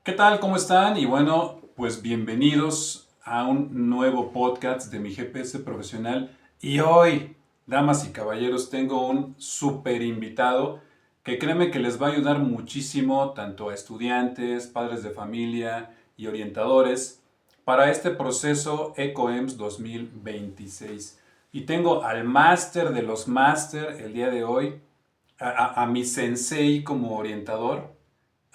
¿Qué tal? ¿Cómo están? Y bueno, pues bienvenidos a un nuevo podcast de mi GPS profesional. Y hoy, damas y caballeros, tengo un súper invitado que créeme que les va a ayudar muchísimo tanto a estudiantes, padres de familia y orientadores para este proceso ECOEMS 2026. Y tengo al máster de los máster el día de hoy, a mi sensei como orientador,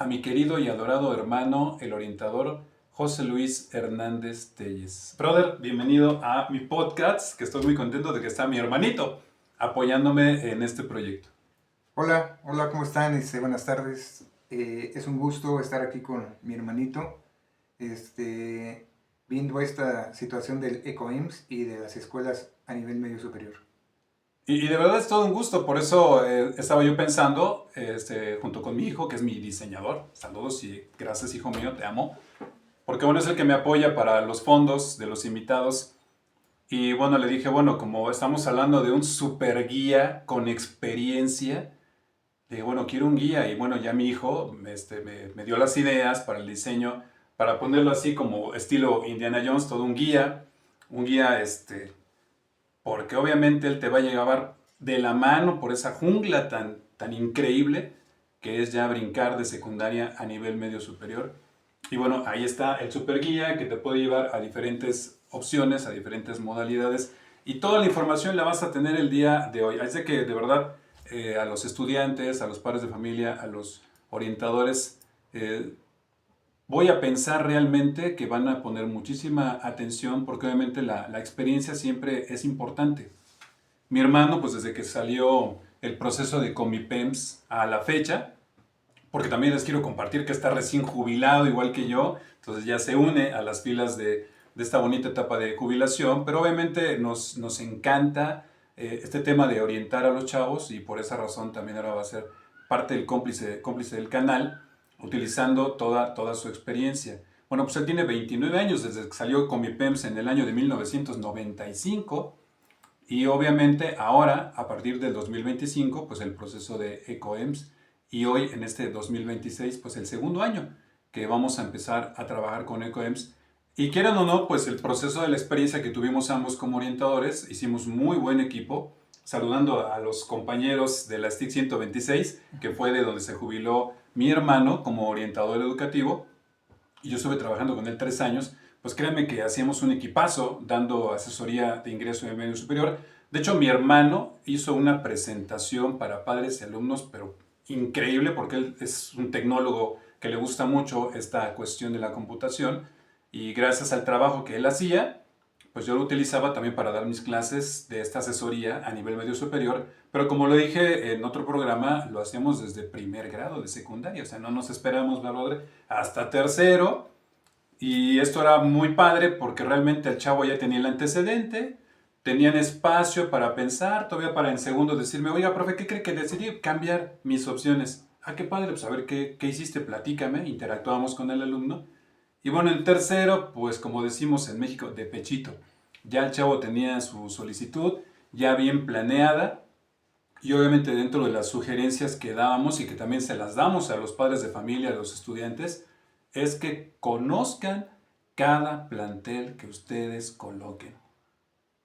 a mi querido y adorado hermano, el orientador José Luis Hernández Telles. Brother, bienvenido a mi podcast, que estoy muy contento de que está mi hermanito apoyándome en este proyecto. Hola, hola, ¿cómo están? Buenas tardes. Es un gusto estar aquí con mi hermanito, viendo esta situación del ECOIMS y de las escuelas a nivel medio superior. Y de verdad es todo un gusto, por eso estaba yo pensando, junto con mi hijo, que es mi diseñador, saludos y gracias hijo mío, te amo, porque bueno, es el que me apoya para los fondos de los invitados. Y bueno, le dije, bueno, como estamos hablando de un super guía con experiencia, le dije, bueno, quiero un guía. Y bueno, ya mi hijo me dio las ideas para el diseño, para ponerlo así como estilo Indiana Jones, todo un guía, porque obviamente él te va a llevar de la mano por esa jungla tan increíble que es ya brincar de secundaria a nivel medio superior. Y bueno, ahí está el super guía que te puede llevar a diferentes opciones, a diferentes modalidades. Y toda la información la vas a tener el día de hoy. Así que de verdad a los estudiantes, a los padres de familia, a los orientadores, voy a pensar realmente que van a poner muchísima atención porque obviamente la experiencia siempre es importante. Mi hermano, pues desde que salió el proceso de Comipems a la fecha, porque también les quiero compartir que está recién jubilado igual que yo, entonces ya se une a las filas de esta bonita etapa de jubilación, pero obviamente nos encanta este tema de orientar a los chavos y por esa razón también ahora va a ser parte del cómplice del canal, utilizando toda su experiencia. Bueno, pues él tiene 29 años desde que salió con mi PEMS en el año de 1995 y obviamente ahora, a partir del 2025, pues el proceso de ECOEMS y hoy en este 2026, pues el segundo año que vamos a empezar a trabajar con ECOEMS. Y quieran o no, pues el proceso de la experiencia que tuvimos ambos como orientadores, hicimos muy buen equipo, saludando a los compañeros de la STIC 126, que fue de donde se jubiló mi hermano como orientador educativo, y yo estuve trabajando con él 3 años, pues créanme que hacíamos un equipazo dando asesoría de ingreso en el medio superior. De hecho, mi hermano hizo una presentación para padres y alumnos, pero increíble porque él es un tecnólogo que le gusta mucho esta cuestión de la computación y gracias al trabajo que él hacía, pues yo lo utilizaba también para dar mis clases de esta asesoría a nivel medio superior, pero como lo dije en otro programa, lo hacíamos desde primer grado de secundaria, o sea, no nos esperamos, hasta tercero, y esto era muy padre porque realmente el chavo ya tenía el antecedente, tenían espacio para pensar, todavía para en segundo decirme, oiga, profe, ¿qué cree que decidí cambiar mis opciones? Ah, qué padre, pues a ver qué hiciste, platícame, interactuamos con el alumno. Y bueno, en tercero, pues como decimos en México, de pechito. Ya el chavo tenía su solicitud ya bien planeada y obviamente dentro de las sugerencias que dábamos y que también se las damos a los padres de familia, a los estudiantes, es que conozcan cada plantel que ustedes coloquen.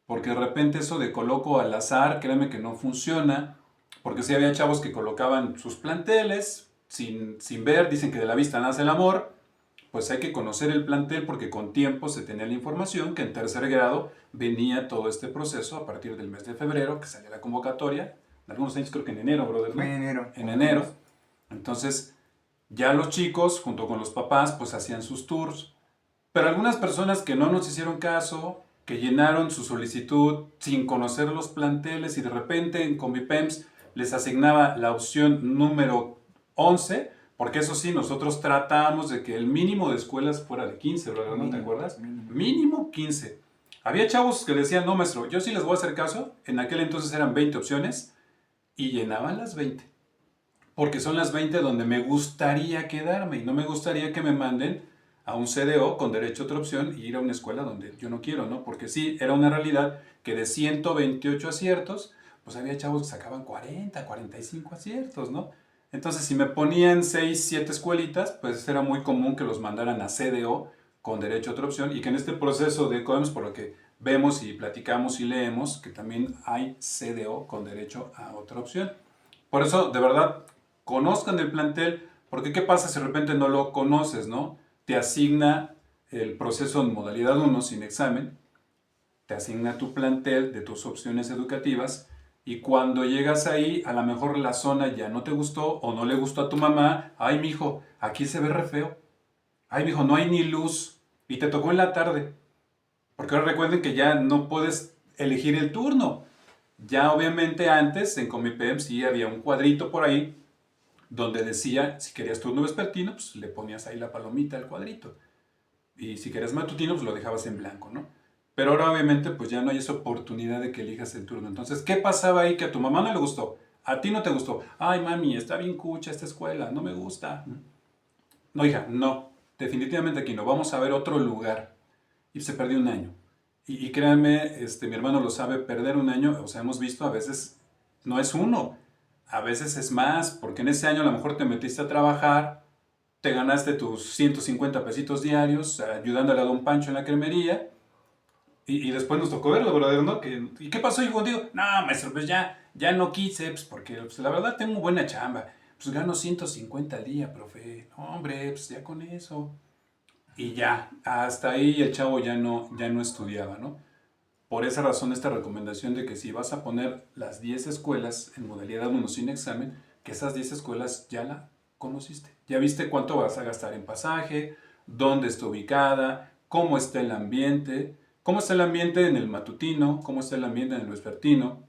Porque de repente eso de coloco al azar, créeme que no funciona, porque si había chavos que colocaban sus planteles sin ver, dicen que de la vista nace el amor, pues hay que conocer el plantel porque con tiempo se tenía la información que en tercer grado venía todo este proceso a partir del mes de febrero, que salía la convocatoria, en algunos años creo que en enero, brother, Fue ¿no? en enero, En como tú enero. dices. Entonces, ya los chicos, junto con los papás, pues hacían sus tours. Pero algunas personas que no nos hicieron caso, que llenaron su solicitud sin conocer los planteles y de repente en Convipems les asignaba la opción número 11, porque eso sí, nosotros tratábamos de que el mínimo de escuelas fuera de 15, ¿verdad? ¿No te Mínimo, acuerdas? mínimo. Mínimo 15. Había chavos que decían, no, maestro, yo sí les voy a hacer caso. En aquel entonces eran 20 opciones y llenaban las 20 porque son las 20 donde me gustaría quedarme y no me gustaría que me manden a un CDO con derecho a otra opción y ir a una escuela donde yo no quiero, ¿no? Porque sí, era una realidad que de 128 aciertos, pues había chavos que sacaban 40, 45 aciertos, ¿no? Entonces, si me ponían 6, 7 escuelitas, pues era muy común que los mandaran a CDO con derecho a otra opción y que en este proceso de COEMS, por lo que vemos y platicamos y leemos, que también hay CDO con derecho a otra opción. Por eso, de verdad, conozcan el plantel, porque ¿qué pasa si de repente no lo conoces, no? Te asigna el proceso en modalidad 1 sin examen, te asigna tu plantel de tus opciones educativas y cuando llegas ahí, a lo mejor la zona ya no te gustó o no le gustó a tu mamá. Ay, mijo, aquí se ve re feo. Ay, mijo, no hay ni luz y te tocó en la tarde. Porque ahora recuerden que ya no puedes elegir el turno. Ya obviamente antes en Comipem sí había un cuadrito por ahí donde decía si querías turno vespertino, pues le ponías ahí la palomita al cuadrito. Y si querías matutino, pues lo dejabas en blanco, ¿no? Pero ahora obviamente pues ya no hay esa oportunidad de que elijas el turno. Entonces, ¿qué pasaba ahí que a tu mamá no le gustó? A ti no te gustó. Ay, mami, está bien cucha esta escuela, no me gusta. No, hija, no. Definitivamente aquí no. Vamos a ver otro lugar. Y se perdió un año. Y créanme, mi hermano lo sabe, perder un año, o sea, hemos visto a veces, no es uno, a veces es más, porque en ese año a lo mejor te metiste a trabajar, te ganaste tus 150 pesitos diarios ayudándole a don Pancho en la cremería, y después nos tocó verlo, verdadero, ¿no? ¿Y qué pasó, hijo? Digo, no, maestro, pues ya no quise, pues porque pues, la verdad tengo buena chamba. Pues gano 150 al día, profe. No, hombre, pues ya con eso. Y ya, hasta ahí el chavo ya no estudiaba, ¿no? Por esa razón esta recomendación de que si vas a poner las 10 escuelas en modalidad 1 sin examen, que esas 10 escuelas ya la conociste. Ya viste cuánto vas a gastar en pasaje, dónde está ubicada, cómo está el ambiente en el matutino, cómo está el ambiente en el vespertino.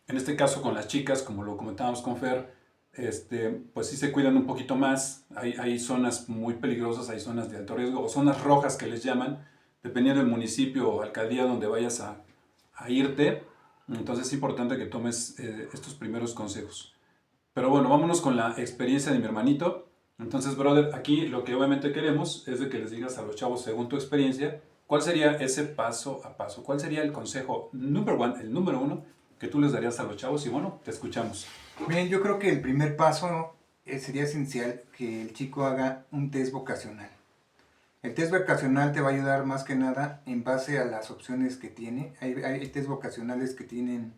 En este caso con las chicas, como lo comentábamos con Fer, pues sí se cuidan un poquito más. Hay zonas muy peligrosas, hay zonas de alto riesgo o zonas rojas que les llaman, dependiendo del municipio o alcaldía donde vayas a irte. Entonces es importante que tomes estos primeros consejos. Pero bueno, vámonos con la experiencia de mi hermanito. Entonces, brother, aquí lo que obviamente queremos es de que les digas a los chavos, según tu experiencia, cuál sería ese paso a paso, cuál sería el consejo el número uno que tú les darías a los chavos y bueno, te escuchamos. Bien, yo creo que el primer paso sería esencial que el chico haga un test vocacional. El test vocacional te va a ayudar más que nada en base a las opciones que tiene. Hay test vocacionales que tienen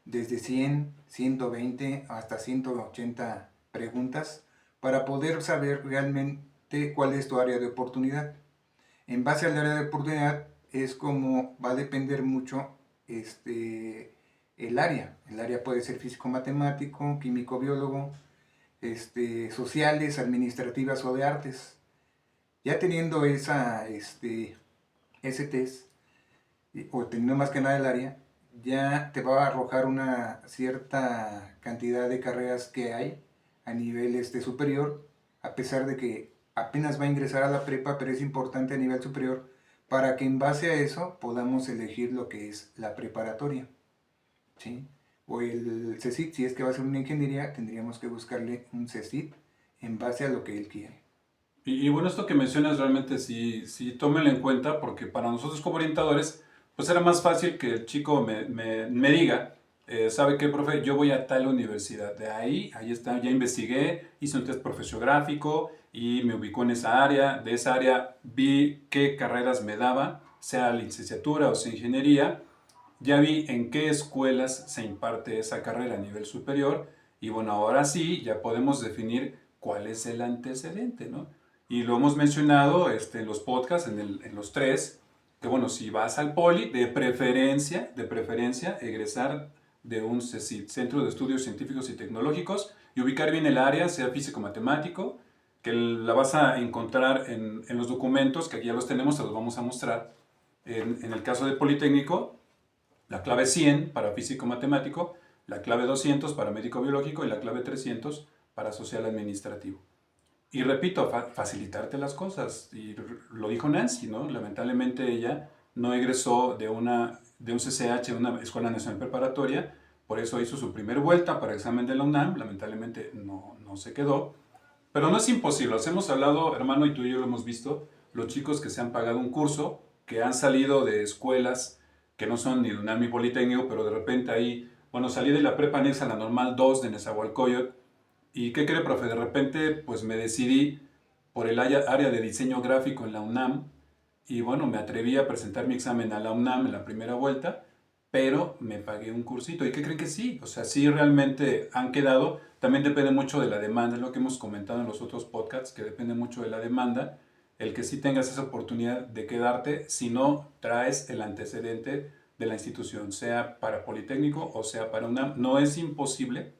desde 100, 120 hasta 180 preguntas para poder saber realmente cuál es tu área de oportunidad. En base al área de oportunidad es como va a depender mucho el área. El área puede ser físico-matemático, químico-biólogo, sociales, administrativas o de artes. Ya teniendo ese test, o teniendo más que nada el área, ya te va a arrojar una cierta cantidad de carreras que hay a nivel superior, a pesar de que apenas va a ingresar a la prepa, pero es importante a nivel superior para que en base a eso podamos elegir lo que es la preparatoria, ¿sí? O el CECIT, si es que va a ser una ingeniería, tendríamos que buscarle un CECIT en base a lo que él quiere. Y bueno, esto que mencionas realmente sí tómenlo en cuenta porque para nosotros como orientadores, pues era más fácil que el chico me diga, ¿sabe qué, profe? Yo voy a tal universidad. Ahí está, ya investigué, hice un test profesiográfico y me ubicó en esa área. De esa área vi qué carreras me daba, sea licenciatura o sea ingeniería. Ya vi en qué escuelas se imparte esa carrera a nivel superior y bueno, ahora sí ya podemos definir cuál es el antecedente, ¿no? Y lo hemos mencionado en los podcasts, en los tres, que bueno, si vas al poli, de preferencia, egresar de un CECIT, Centro de Estudios Científicos y Tecnológicos, y ubicar bien el área, sea físico-matemático, que la vas a encontrar en los documentos, que aquí ya los tenemos, te los vamos a mostrar. En el caso del Politécnico, la clave 100 para físico-matemático, la clave 200 para médico-biológico y la clave 300 para social administrativo. Y repito, facilitarte las cosas. Y lo dijo Nancy, ¿no? Lamentablemente ella no egresó de un CCH, una Escuela Nacional Preparatoria, por eso hizo su primera vuelta para examen de la UNAM, lamentablemente no se quedó. Pero no es imposible, os hemos hablado, hermano, y tú y yo lo hemos visto, los chicos que se han pagado un curso, que han salido de escuelas que no son ni de UNAM ni Politécnico, pero de repente ahí, bueno, salí de la prepa anexa a la normal 2 de Nezahualcóyotl, ¿Y qué cree, profe? De repente, pues me decidí por el área de diseño gráfico en la UNAM y bueno, me atreví a presentar mi examen a la UNAM en la primera vuelta, pero me pagué un cursito. ¿Y qué creen que sí? O sea, sí realmente han quedado. También depende mucho de la demanda, es lo que hemos comentado en los otros podcasts, que depende mucho de la demanda, el que sí tengas esa oportunidad de quedarte si no traes el antecedente de la institución, sea para Politécnico o sea para UNAM. No es imposible,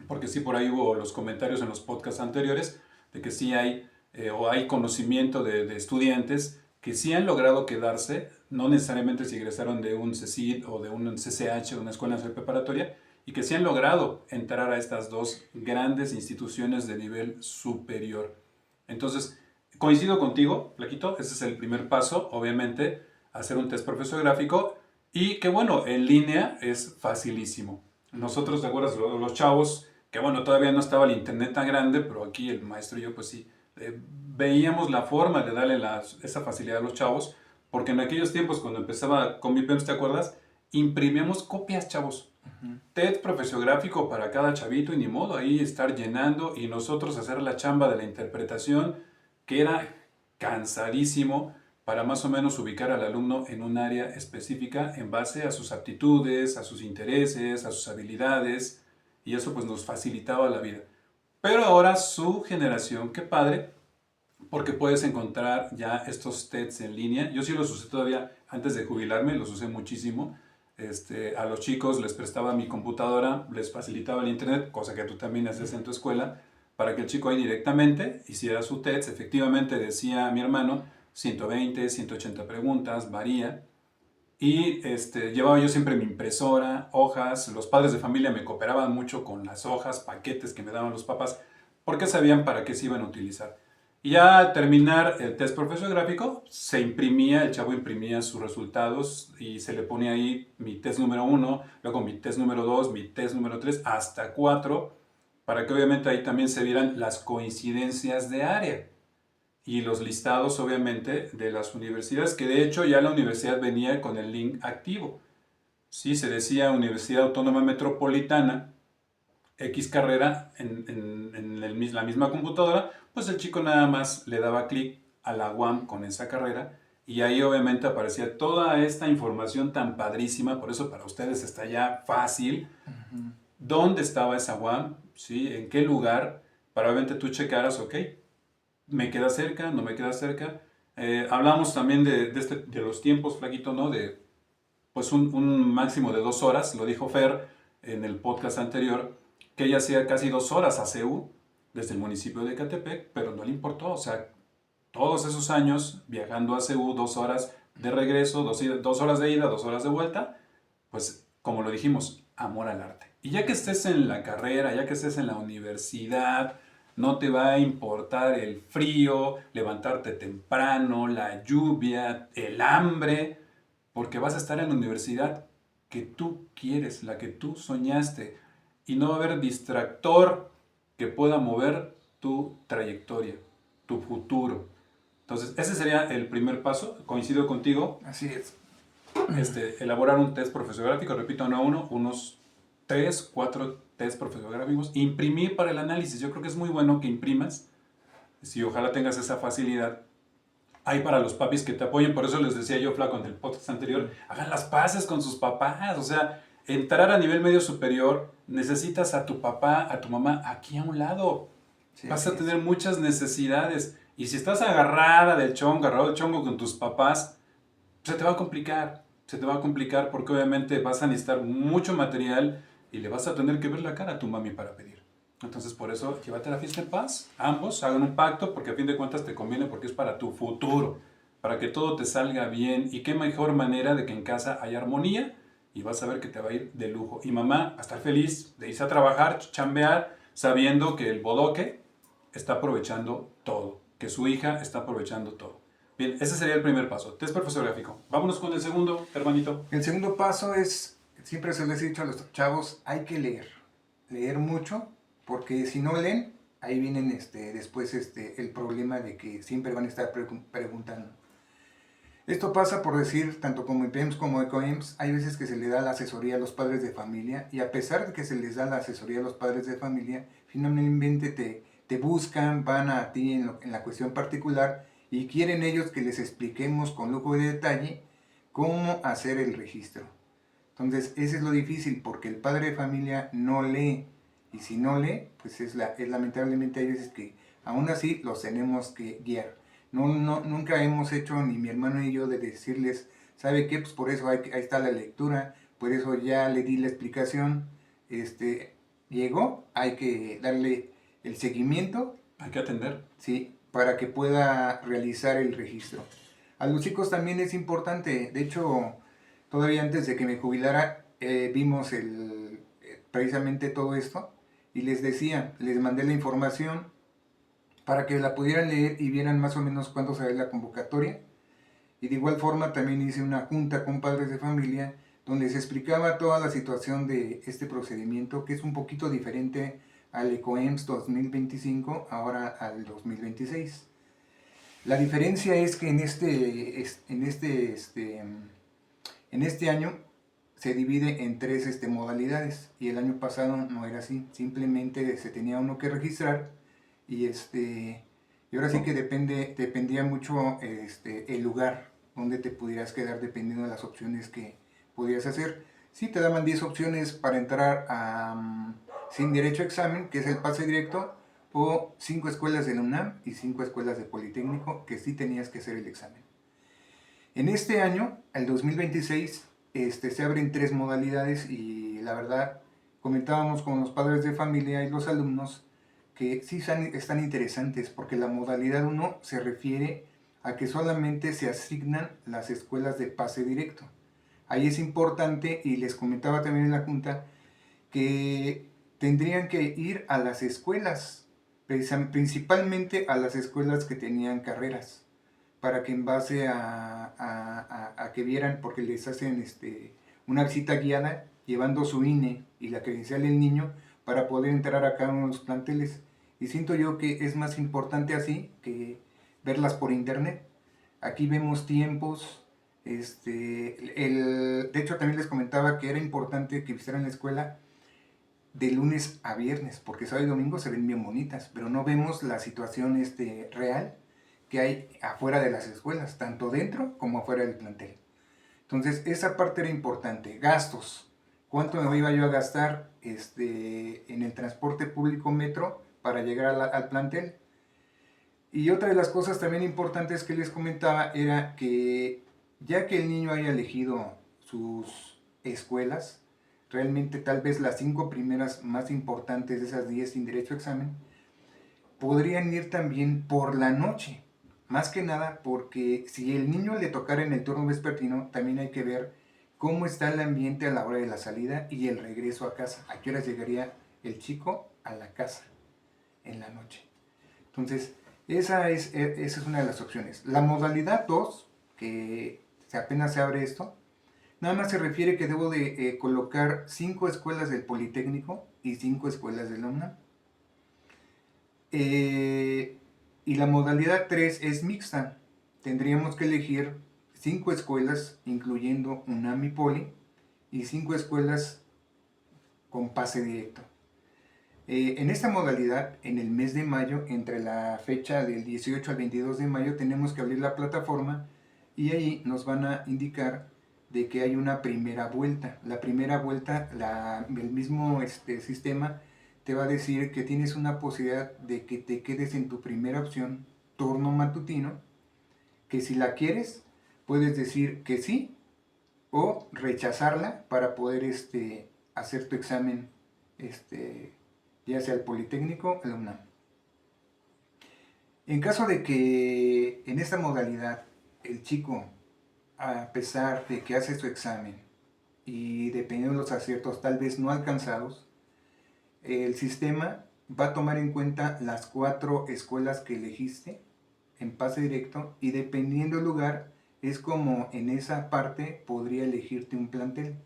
porque sí por ahí hubo los comentarios en los podcasts anteriores de que sí hay o hay conocimiento de estudiantes que sí han logrado quedarse, no necesariamente si egresaron de un CCID o de un CCH o una escuela nacional preparatoria, y que sí han logrado entrar a estas dos grandes instituciones de nivel superior. Entonces, coincido contigo, Plaquito, ese es el primer paso, obviamente, hacer un test profesográfico y que bueno, en línea es facilísimo. Nosotros, ¿te acuerdas? Los chavos, que bueno, todavía no estaba el internet tan grande, pero aquí el maestro y yo pues sí, veíamos la forma de darle esa facilidad a los chavos, porque en aquellos tiempos cuando empezaba con mi PEMS, ¿te acuerdas? Imprimíamos copias, chavos. TED profesiográfico para cada chavito y ni modo, ahí estar llenando y nosotros hacer la chamba de la interpretación, que era cansadísimo para más o menos ubicar al alumno en un área específica en base a sus aptitudes, a sus intereses, a sus habilidades, y eso pues nos facilitaba la vida. Pero ahora su generación, qué padre, porque puedes encontrar ya estos TEDs en línea. Yo sí los usé todavía antes de jubilarme, los usé muchísimo. A los chicos les prestaba mi computadora, les facilitaba el internet, cosa que tú también haces en tu escuela, para que el chico ahí directamente hiciera su TEDs. Efectivamente decía mi hermano, 120, 180 preguntas, varía. Y llevaba yo siempre mi impresora, hojas. Los padres de familia me cooperaban mucho con las hojas, paquetes que me daban los papás, porque sabían para qué se iban a utilizar. Y ya al terminar el test profesográfico, se imprimía, el chavo imprimía sus resultados y se le ponía ahí mi test número 1, luego mi test número 2, mi test número 3, hasta 4, para que obviamente ahí también se vieran las coincidencias de área y los listados obviamente de las universidades, que de hecho ya la universidad venía con el link activo. Sí, se decía Universidad Autónoma Metropolitana, X carrera la misma computadora, pues el chico nada más le daba clic a la UAM con esa carrera y ahí obviamente aparecía toda esta información tan padrísima, por eso para ustedes está ya fácil. ¿Dónde estaba esa UAM? ¿Sí? ¿En qué lugar? Para obviamente tú checaras, ok, me queda cerca, no me queda cerca. Hablamos también de los tiempos, Flaquito, ¿no? De pues un máximo de 2 horas, lo dijo Fer en el podcast anterior, que ella hacía casi 2 horas a CEU desde el municipio de Ecatepec, pero no le importó, o sea, todos esos años viajando a CEU, 2 horas de regreso, 2 horas de ida, 2 horas de vuelta, pues como lo dijimos, amor al arte. Y ya que estés en la carrera, ya que estés en la universidad, no te va a importar el frío, levantarte temprano, la lluvia, el hambre, porque vas a estar en la universidad que tú quieres, la que tú soñaste, y no va a haber distractor que pueda mover tu trayectoria, tu futuro. Entonces, ese sería el primer paso. Coincido contigo. Así es. Elaborar un test profesográfico, repito, no uno, unos 3, 4 test profesográficos. Imprimir para el análisis. Yo creo que es muy bueno que imprimas. Si ojalá tengas esa facilidad. Hay para los papis que te apoyen, por eso les decía yo, Flaco, en el podcast anterior, hagan las paces con sus papás, o sea, entrar a nivel medio superior, necesitas a tu papá, a tu mamá aquí a un lado, Sí, vas así a es. tener muchas necesidades, y si estás agarrada del chongo, agarrado del chongo con tus papás, se te va a complicar porque obviamente vas a necesitar mucho material y le vas a tener que ver la cara a tu mami para pedir. Entonces, por eso, llévate la fiesta en paz. Ambos hagan un pacto porque a fin de cuentas te conviene porque es para tu futuro, para que todo te salga bien. Y qué mejor manera de que en casa haya armonía y vas a ver que te va a ir de lujo. Y mamá va a estar feliz de irse a trabajar, chambear, sabiendo que el bodoque está aprovechando todo, que su hija está aprovechando todo. Bien, ese sería el primer paso, test profesográfico. Vámonos con el segundo, hermanito. El segundo paso es, siempre se les he dicho a los chavos, hay que leer mucho, porque si no leen, ahí vienen después el problema de que siempre van a estar preguntando. Esto pasa por decir, tanto como IPEMS como ECOEMS, hay veces que se le da la asesoría a los padres de familia, y a pesar de que se les da la asesoría a los padres de familia, finalmente te buscan, van a ti en la cuestión particular y quieren ellos que les expliquemos con lujo de detalle cómo hacer el registro. Entonces, ese es lo difícil, porque el padre de familia no lee, y si no lee, pues es lamentablemente hay veces que aún así los tenemos que guiar. Nunca hemos hecho, ni mi hermano ni yo, de decirles, ¿sabe qué? Pues por eso ahí está la lectura, por eso ya le di la explicación, llegó, hay que darle el seguimiento. Hay que atender. Sí, para que pueda realizar el registro. A los chicos también es importante, de hecho, todavía antes de que me jubilara, vimos precisamente todo esto y les decía, les mandé la información para que la pudieran leer y vieran más o menos cuándo sale la convocatoria. Y de igual forma también hice una junta con padres de familia donde se explicaba toda la situación de este procedimiento, que es un poquito diferente al ECOEMS 2025, ahora al 2026. La diferencia es que en este año se divide en 3 modalidades y el año pasado no era así, simplemente se tenía uno que registrar y ahora sí que dependía mucho el lugar donde te pudieras quedar dependiendo de las opciones que podías hacer. Sí, te daban 10 opciones para entrar sin derecho a examen, que es el pase directo, o 5 escuelas de la UNAM y 5 escuelas de Politécnico, que sí tenías que hacer el examen. En este año, el 2026, se abren 3 modalidades y la verdad, comentábamos con los padres de familia y los alumnos que sí están interesantes, porque la modalidad 1 se refiere a que solamente se asignan las escuelas de pase directo. Ahí es importante, y les comentaba también en la junta, que tendrían que ir a las escuelas, principalmente a las escuelas que tenían carreras, para que en base a que vieran, porque les hacen una visita guiada, llevando su INE y la credencial del niño, para poder entrar a cada uno de los planteles. Y siento yo que es más importante así que verlas por internet. Aquí vemos tiempos. De hecho, también les comentaba que era importante que visitaran la escuela de lunes a viernes, porque sábado y domingo se ven bien bonitas, pero no vemos la situación real que hay afuera de las escuelas, tanto dentro como afuera del plantel. Entonces, esa parte era importante. Gastos. ¿Cuánto me iba yo a gastar en el transporte público metro para llegar al plantel? Y otra de las cosas también importantes que les comentaba era que ya que el niño haya elegido sus escuelas, realmente tal vez las 5 primeras más importantes de esas 10 sin derecho a examen, podrían ir también por la noche. Más que nada porque si el niño le tocara en el turno vespertino, también hay que ver cómo está el ambiente a la hora de la salida y el regreso a casa. ¿A qué horas llegaría el chico a la casa en la noche? Entonces, esa es una de las opciones. La modalidad 2, que apenas se abre esto, nada más se refiere que debo de colocar 5 escuelas del Politécnico y 5 escuelas de la UNAM. Y la modalidad 3 es mixta. Tendríamos que elegir 5 escuelas, incluyendo UNAM y Poli, y 5 escuelas con pase directo. En esta modalidad, en el mes de mayo, entre la fecha del 18 al 22 de mayo, tenemos que abrir la plataforma y ahí nos van a indicar de que hay una primera vuelta. La primera vuelta, el mismo sistema te va a decir que tienes una posibilidad de que te quedes en tu primera opción, turno matutino, que si la quieres, puedes decir que sí o rechazarla para poder hacer tu examen, ya sea el Politécnico o la UNAM. En caso de que en esta modalidad el chico, a pesar de que hace su examen y dependiendo de los aciertos tal vez no alcanzados, el sistema va a tomar en cuenta las 4 escuelas que elegiste en pase directo y dependiendo del lugar es como en esa parte podría elegirte un plantel.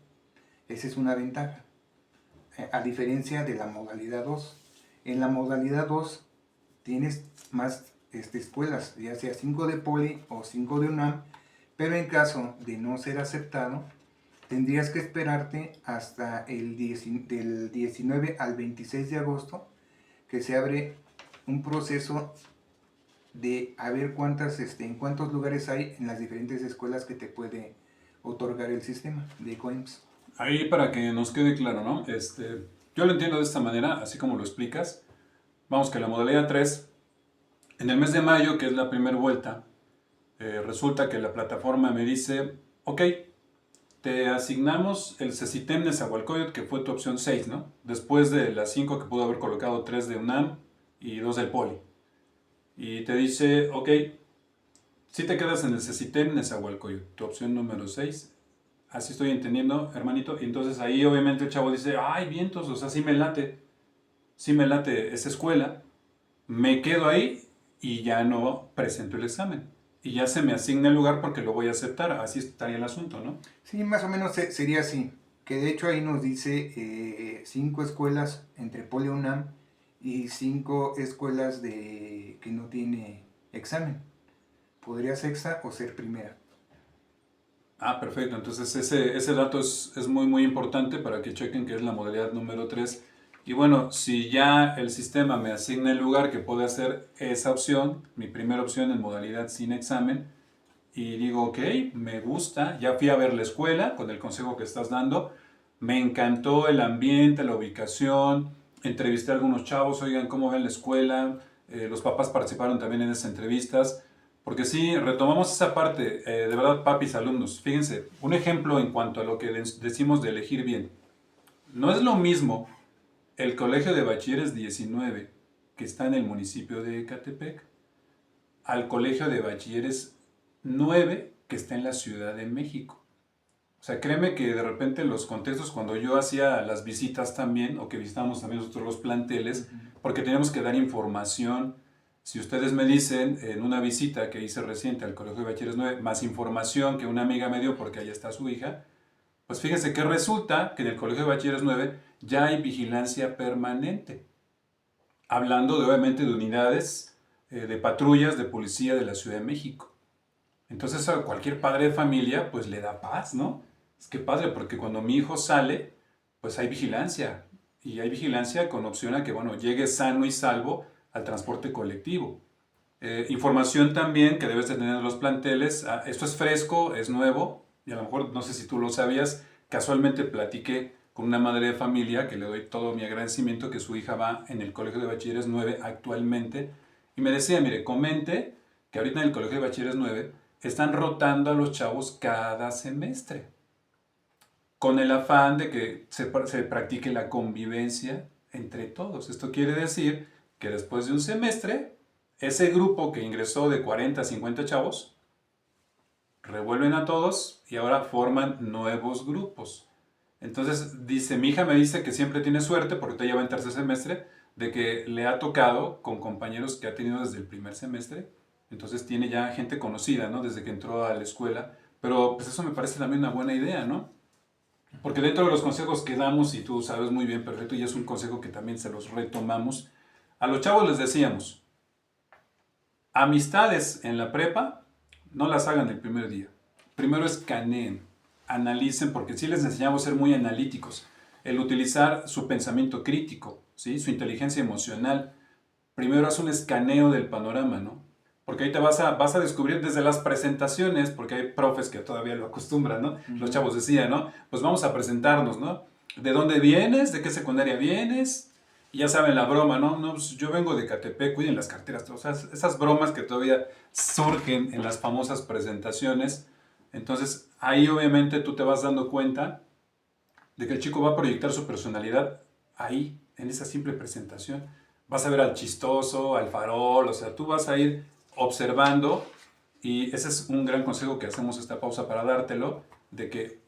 Esa es una ventaja, a diferencia de la modalidad 2. En la modalidad 2 tienes más escuelas, ya sea 5 de Poli o 5 de UNAM, pero en caso de no ser aceptado, tendrías que esperarte hasta del 19 al 26 de agosto, que se abre un proceso de a ver en cuántos lugares hay en las diferentes escuelas que te puede otorgar el sistema de ECOEMS. Ahí para que nos quede claro, ¿no? Yo lo entiendo de esta manera, así como lo explicas. Vamos que la modalidad 3, en el mes de mayo, que es la primera vuelta, resulta que la plataforma me dice, ok, te asignamos el CECITEM Nezahualcóyotl, que fue tu opción 6, ¿no? Después de las 5 que pudo haber colocado 3 de UNAM y 2 del Poli. Y te dice, ok, si te quedas en el CECITEM Nezahualcóyotl, tu opción número 6. Así estoy entendiendo, hermanito. Y entonces ahí obviamente el chavo dice, ay, vientos, o sea, sí me late esa escuela. Me quedo ahí y ya no presento el examen. Y ya se me asigna el lugar porque lo voy a aceptar. Así estaría el asunto, ¿no? Sí, más o menos sería así. Que de hecho ahí nos dice 5 escuelas entre Poli UNAM y 5 escuelas que no tiene examen. Podría ser sexta o ser primera. Ah, perfecto. Entonces ese dato es muy, muy importante para que chequen que es la modalidad número 3. Y bueno, si ya el sistema me asigna el lugar que puede hacer esa opción, mi primera opción en modalidad sin examen, y digo, ok, me gusta, ya fui a ver la escuela con el consejo que estás dando, me encantó el ambiente, la ubicación, entrevisté a algunos chavos, oigan, ¿cómo ven la escuela? Los papás participaron también en esas entrevistas. Porque sí, retomamos esa parte, de verdad, papis, alumnos, fíjense, un ejemplo en cuanto a lo que decimos de elegir bien. No es lo mismo el Colegio de Bachilleres 19, que está en el municipio de Ecatepec, al Colegio de Bachilleres 9, que está en la Ciudad de México. O sea, créeme que de repente los contextos, cuando yo hacía las visitas también, o que visitábamos también nosotros los planteles, porque teníamos que dar información. Si ustedes me dicen en una visita que hice reciente al Colegio de Bachilleres 9, más información que una amiga me dio porque ahí está su hija, pues fíjense que resulta que en el Colegio de Bachilleres 9 ya hay vigilancia permanente. Hablando de, obviamente, de unidades de patrullas de policía de la Ciudad de México. Entonces a cualquier padre de familia pues le da paz, ¿no? Es que padre, porque cuando mi hijo sale, pues hay vigilancia. Y hay vigilancia con opción a que, bueno, llegue sano y salvo al transporte colectivo. Información también que debes de tener en los planteles. Esto es fresco, es nuevo, y a lo mejor no sé si tú lo sabías. Casualmente platiqué con una madre de familia que le doy todo mi agradecimiento, que su hija va en el Colegio de Bachilleres 9 actualmente. Y me decía, mire, comente que ahorita en el Colegio de Bachilleres 9 están rotando a los chavos cada semestre, con el afán de que se practique la convivencia entre todos. Esto quiere decir que después de un semestre, ese grupo que ingresó de 40 a 50 chavos, revuelven a todos y ahora forman nuevos grupos. Entonces, dice, mi hija me dice que siempre tiene suerte, porque ya va en tercer semestre, de que le ha tocado con compañeros que ha tenido desde el primer semestre. Entonces tiene ya gente conocida, ¿no? Desde que entró a la escuela. Pero pues eso me parece también una buena idea, ¿no? Porque dentro de los consejos que damos, y tú sabes muy bien, perfecto, y es un consejo que también se los retomamos, a los chavos les decíamos, amistades en la prepa, no las hagan el primer día. Primero escaneen, analicen, porque sí les enseñamos a ser muy analíticos, el utilizar su pensamiento crítico, ¿sí? Su inteligencia emocional. Primero haz un escaneo del panorama, ¿no? Porque ahí vas a descubrir desde las presentaciones, porque hay profes que todavía lo acostumbran, ¿no? Los chavos decían, ¿no? Pues vamos a presentarnos, ¿no? ¿De dónde vienes? ¿De qué secundaria vienes? Y ya saben la broma, ¿no? No, pues yo vengo de Catepec, cuiden las carteras. O sea, esas bromas que todavía surgen en las famosas presentaciones. Entonces, ahí obviamente tú te vas dando cuenta de que el chico va a proyectar su personalidad ahí, en esa simple presentación. Vas a ver al chistoso, al farol, o sea, tú vas a ir observando, y ese es un gran consejo que hacemos esta pausa para dártelo, de que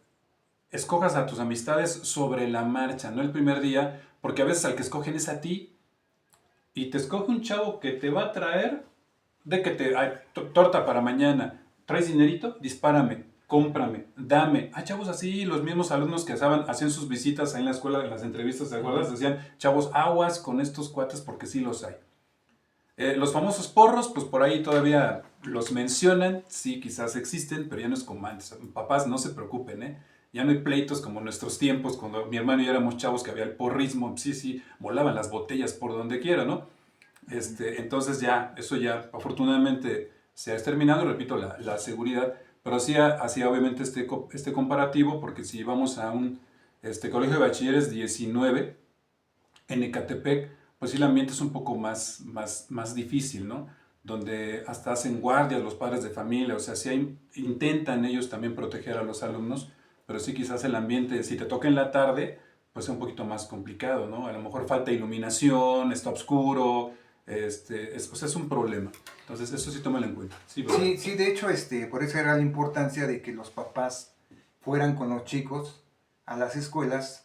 escojas a tus amistades sobre la marcha, no el primer día, porque a veces al que escogen es a ti, y te escoge un chavo que te va a traer de que torta para mañana, traes dinerito, dispárame, cómprame, dame. Ah, chavos así, los mismos alumnos que hacían sus visitas ahí en la escuela, en las entrevistas, ¿te acuerdas? Decían, chavos, aguas con estos cuates porque sí los hay. Los famosos porros, pues por ahí todavía los mencionan, sí, quizás existen, pero ya no es como antes. Papás, no se preocupen, ¿eh? Ya no hay pleitos como en nuestros tiempos, cuando mi hermano y yo éramos chavos, que había el porrismo, sí, sí, volaban las botellas por donde quiera, ¿no? Entonces ya, eso ya afortunadamente se ha exterminado, repito, la seguridad, pero sí hacía obviamente este comparativo, porque si vamos a un colegio de bachilleres 19 en Ecatepec, pues sí el ambiente es un poco más difícil, ¿no? Donde hasta hacen guardias los padres de familia, o sea, sí intentan ellos también proteger a los alumnos, pero sí quizás el ambiente, si te toca en la tarde, pues es un poquito más complicado, ¿no? A lo mejor falta iluminación, está oscuro, o sea, es un problema. Entonces, eso sí tómalo en cuenta. Sí, ¿verdad? Sí, sí, de hecho, por eso era la importancia de que los papás fueran con los chicos a las escuelas,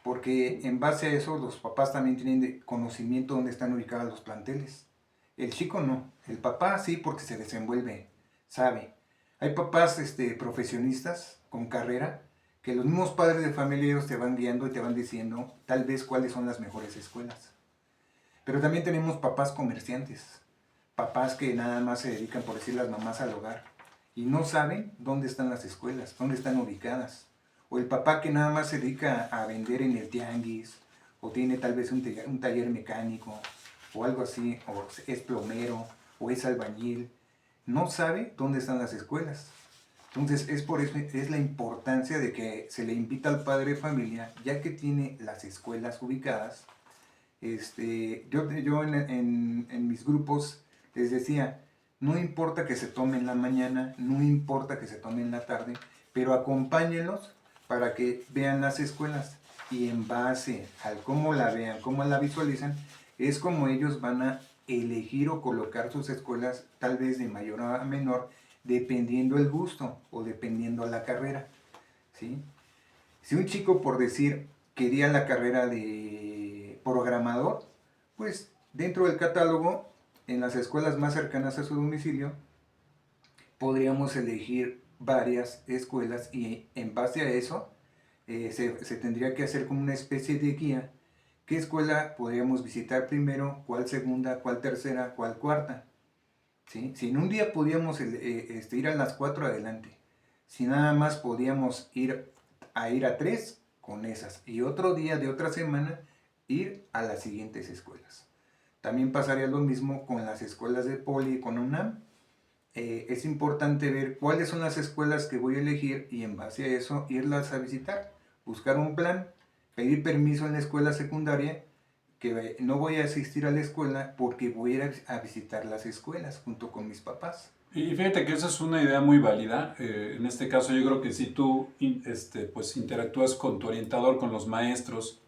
porque en base a eso los papás también tienen conocimiento dónde están ubicados los planteles. El chico no, el papá sí porque se desenvuelve, sabe. Hay papás profesionistas con carrera que los mismos padres de familia ellos te van guiando y te van diciendo tal vez cuáles son las mejores escuelas. Pero también tenemos papás comerciantes, papás que nada más se dedican, por decir las mamás, al hogar y no saben dónde están las escuelas, dónde están ubicadas. O el papá que nada más se dedica a vender en el tianguis, o tiene tal vez un taller mecánico, o algo así, o es plomero, o es albañil, no sabe dónde están las escuelas. Entonces es por eso es la importancia de que se le invita al padre de familia, ya que tiene las escuelas ubicadas. Yo en mis grupos les decía, no importa que se tome en la mañana, no importa que se tome en la tarde, pero acompáñenlos para que vean las escuelas y en base a cómo la vean, cómo la visualizan, es como ellos van a elegir o colocar sus escuelas tal vez de mayor a menor, dependiendo el gusto o dependiendo la carrera, ¿sí? Si un chico, por decir, quería la carrera de programador, pues dentro del catálogo, en las escuelas más cercanas a su domicilio, podríamos elegir varias escuelas y en base a eso se tendría que hacer como una especie de guía. ¿Qué escuela podríamos visitar primero? ¿Cuál segunda? ¿Cuál tercera? ¿Cuál cuarta? ¿Sí? Si en un día podíamos ir a las 4 adelante, si nada más podíamos ir a 3 con esas, y otro día de otra semana ir a las siguientes escuelas. También pasaría lo mismo con las escuelas de Poli y con UNAM. Es importante ver cuáles son las escuelas que voy a elegir y en base a eso irlas a visitar, buscar un plan, pedir permiso en la escuela secundaria, que no voy a asistir a la escuela porque voy a ir a visitar las escuelas junto con mis papás. Y fíjate que esa es una idea muy válida. En este caso yo creo que si tú pues interactúas con tu orientador, con los maestros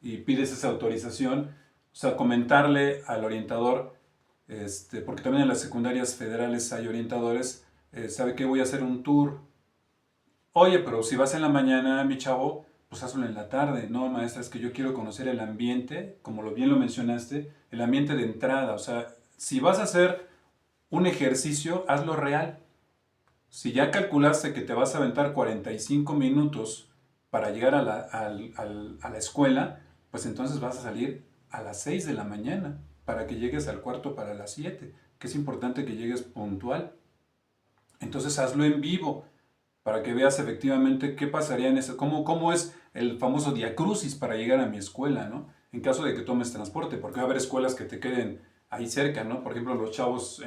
y pides esa autorización, o sea, comentarle al orientador, porque también en las secundarias federales hay orientadores, sabe que voy a hacer un tour. Oye, pero si vas en la mañana, mi chavo, pues hazlo en la tarde. No, maestra, es que yo quiero conocer el ambiente, como bien lo mencionaste, el ambiente de entrada. O sea, si vas a hacer un ejercicio, hazlo real. Si ya calculaste que te vas a aventar 45 minutos para llegar a la escuela, pues entonces vas a salir a las 6 de la mañana para que llegues al cuarto para las 7, que es importante que llegues puntual. Entonces hazlo en vivo para que veas efectivamente qué pasaría en ese, cómo es el famoso diacrucis para llegar a mi escuela, ¿no? En caso de que tomes transporte, porque va a haber escuelas que te queden ahí cerca, ¿no? Por ejemplo, los chavos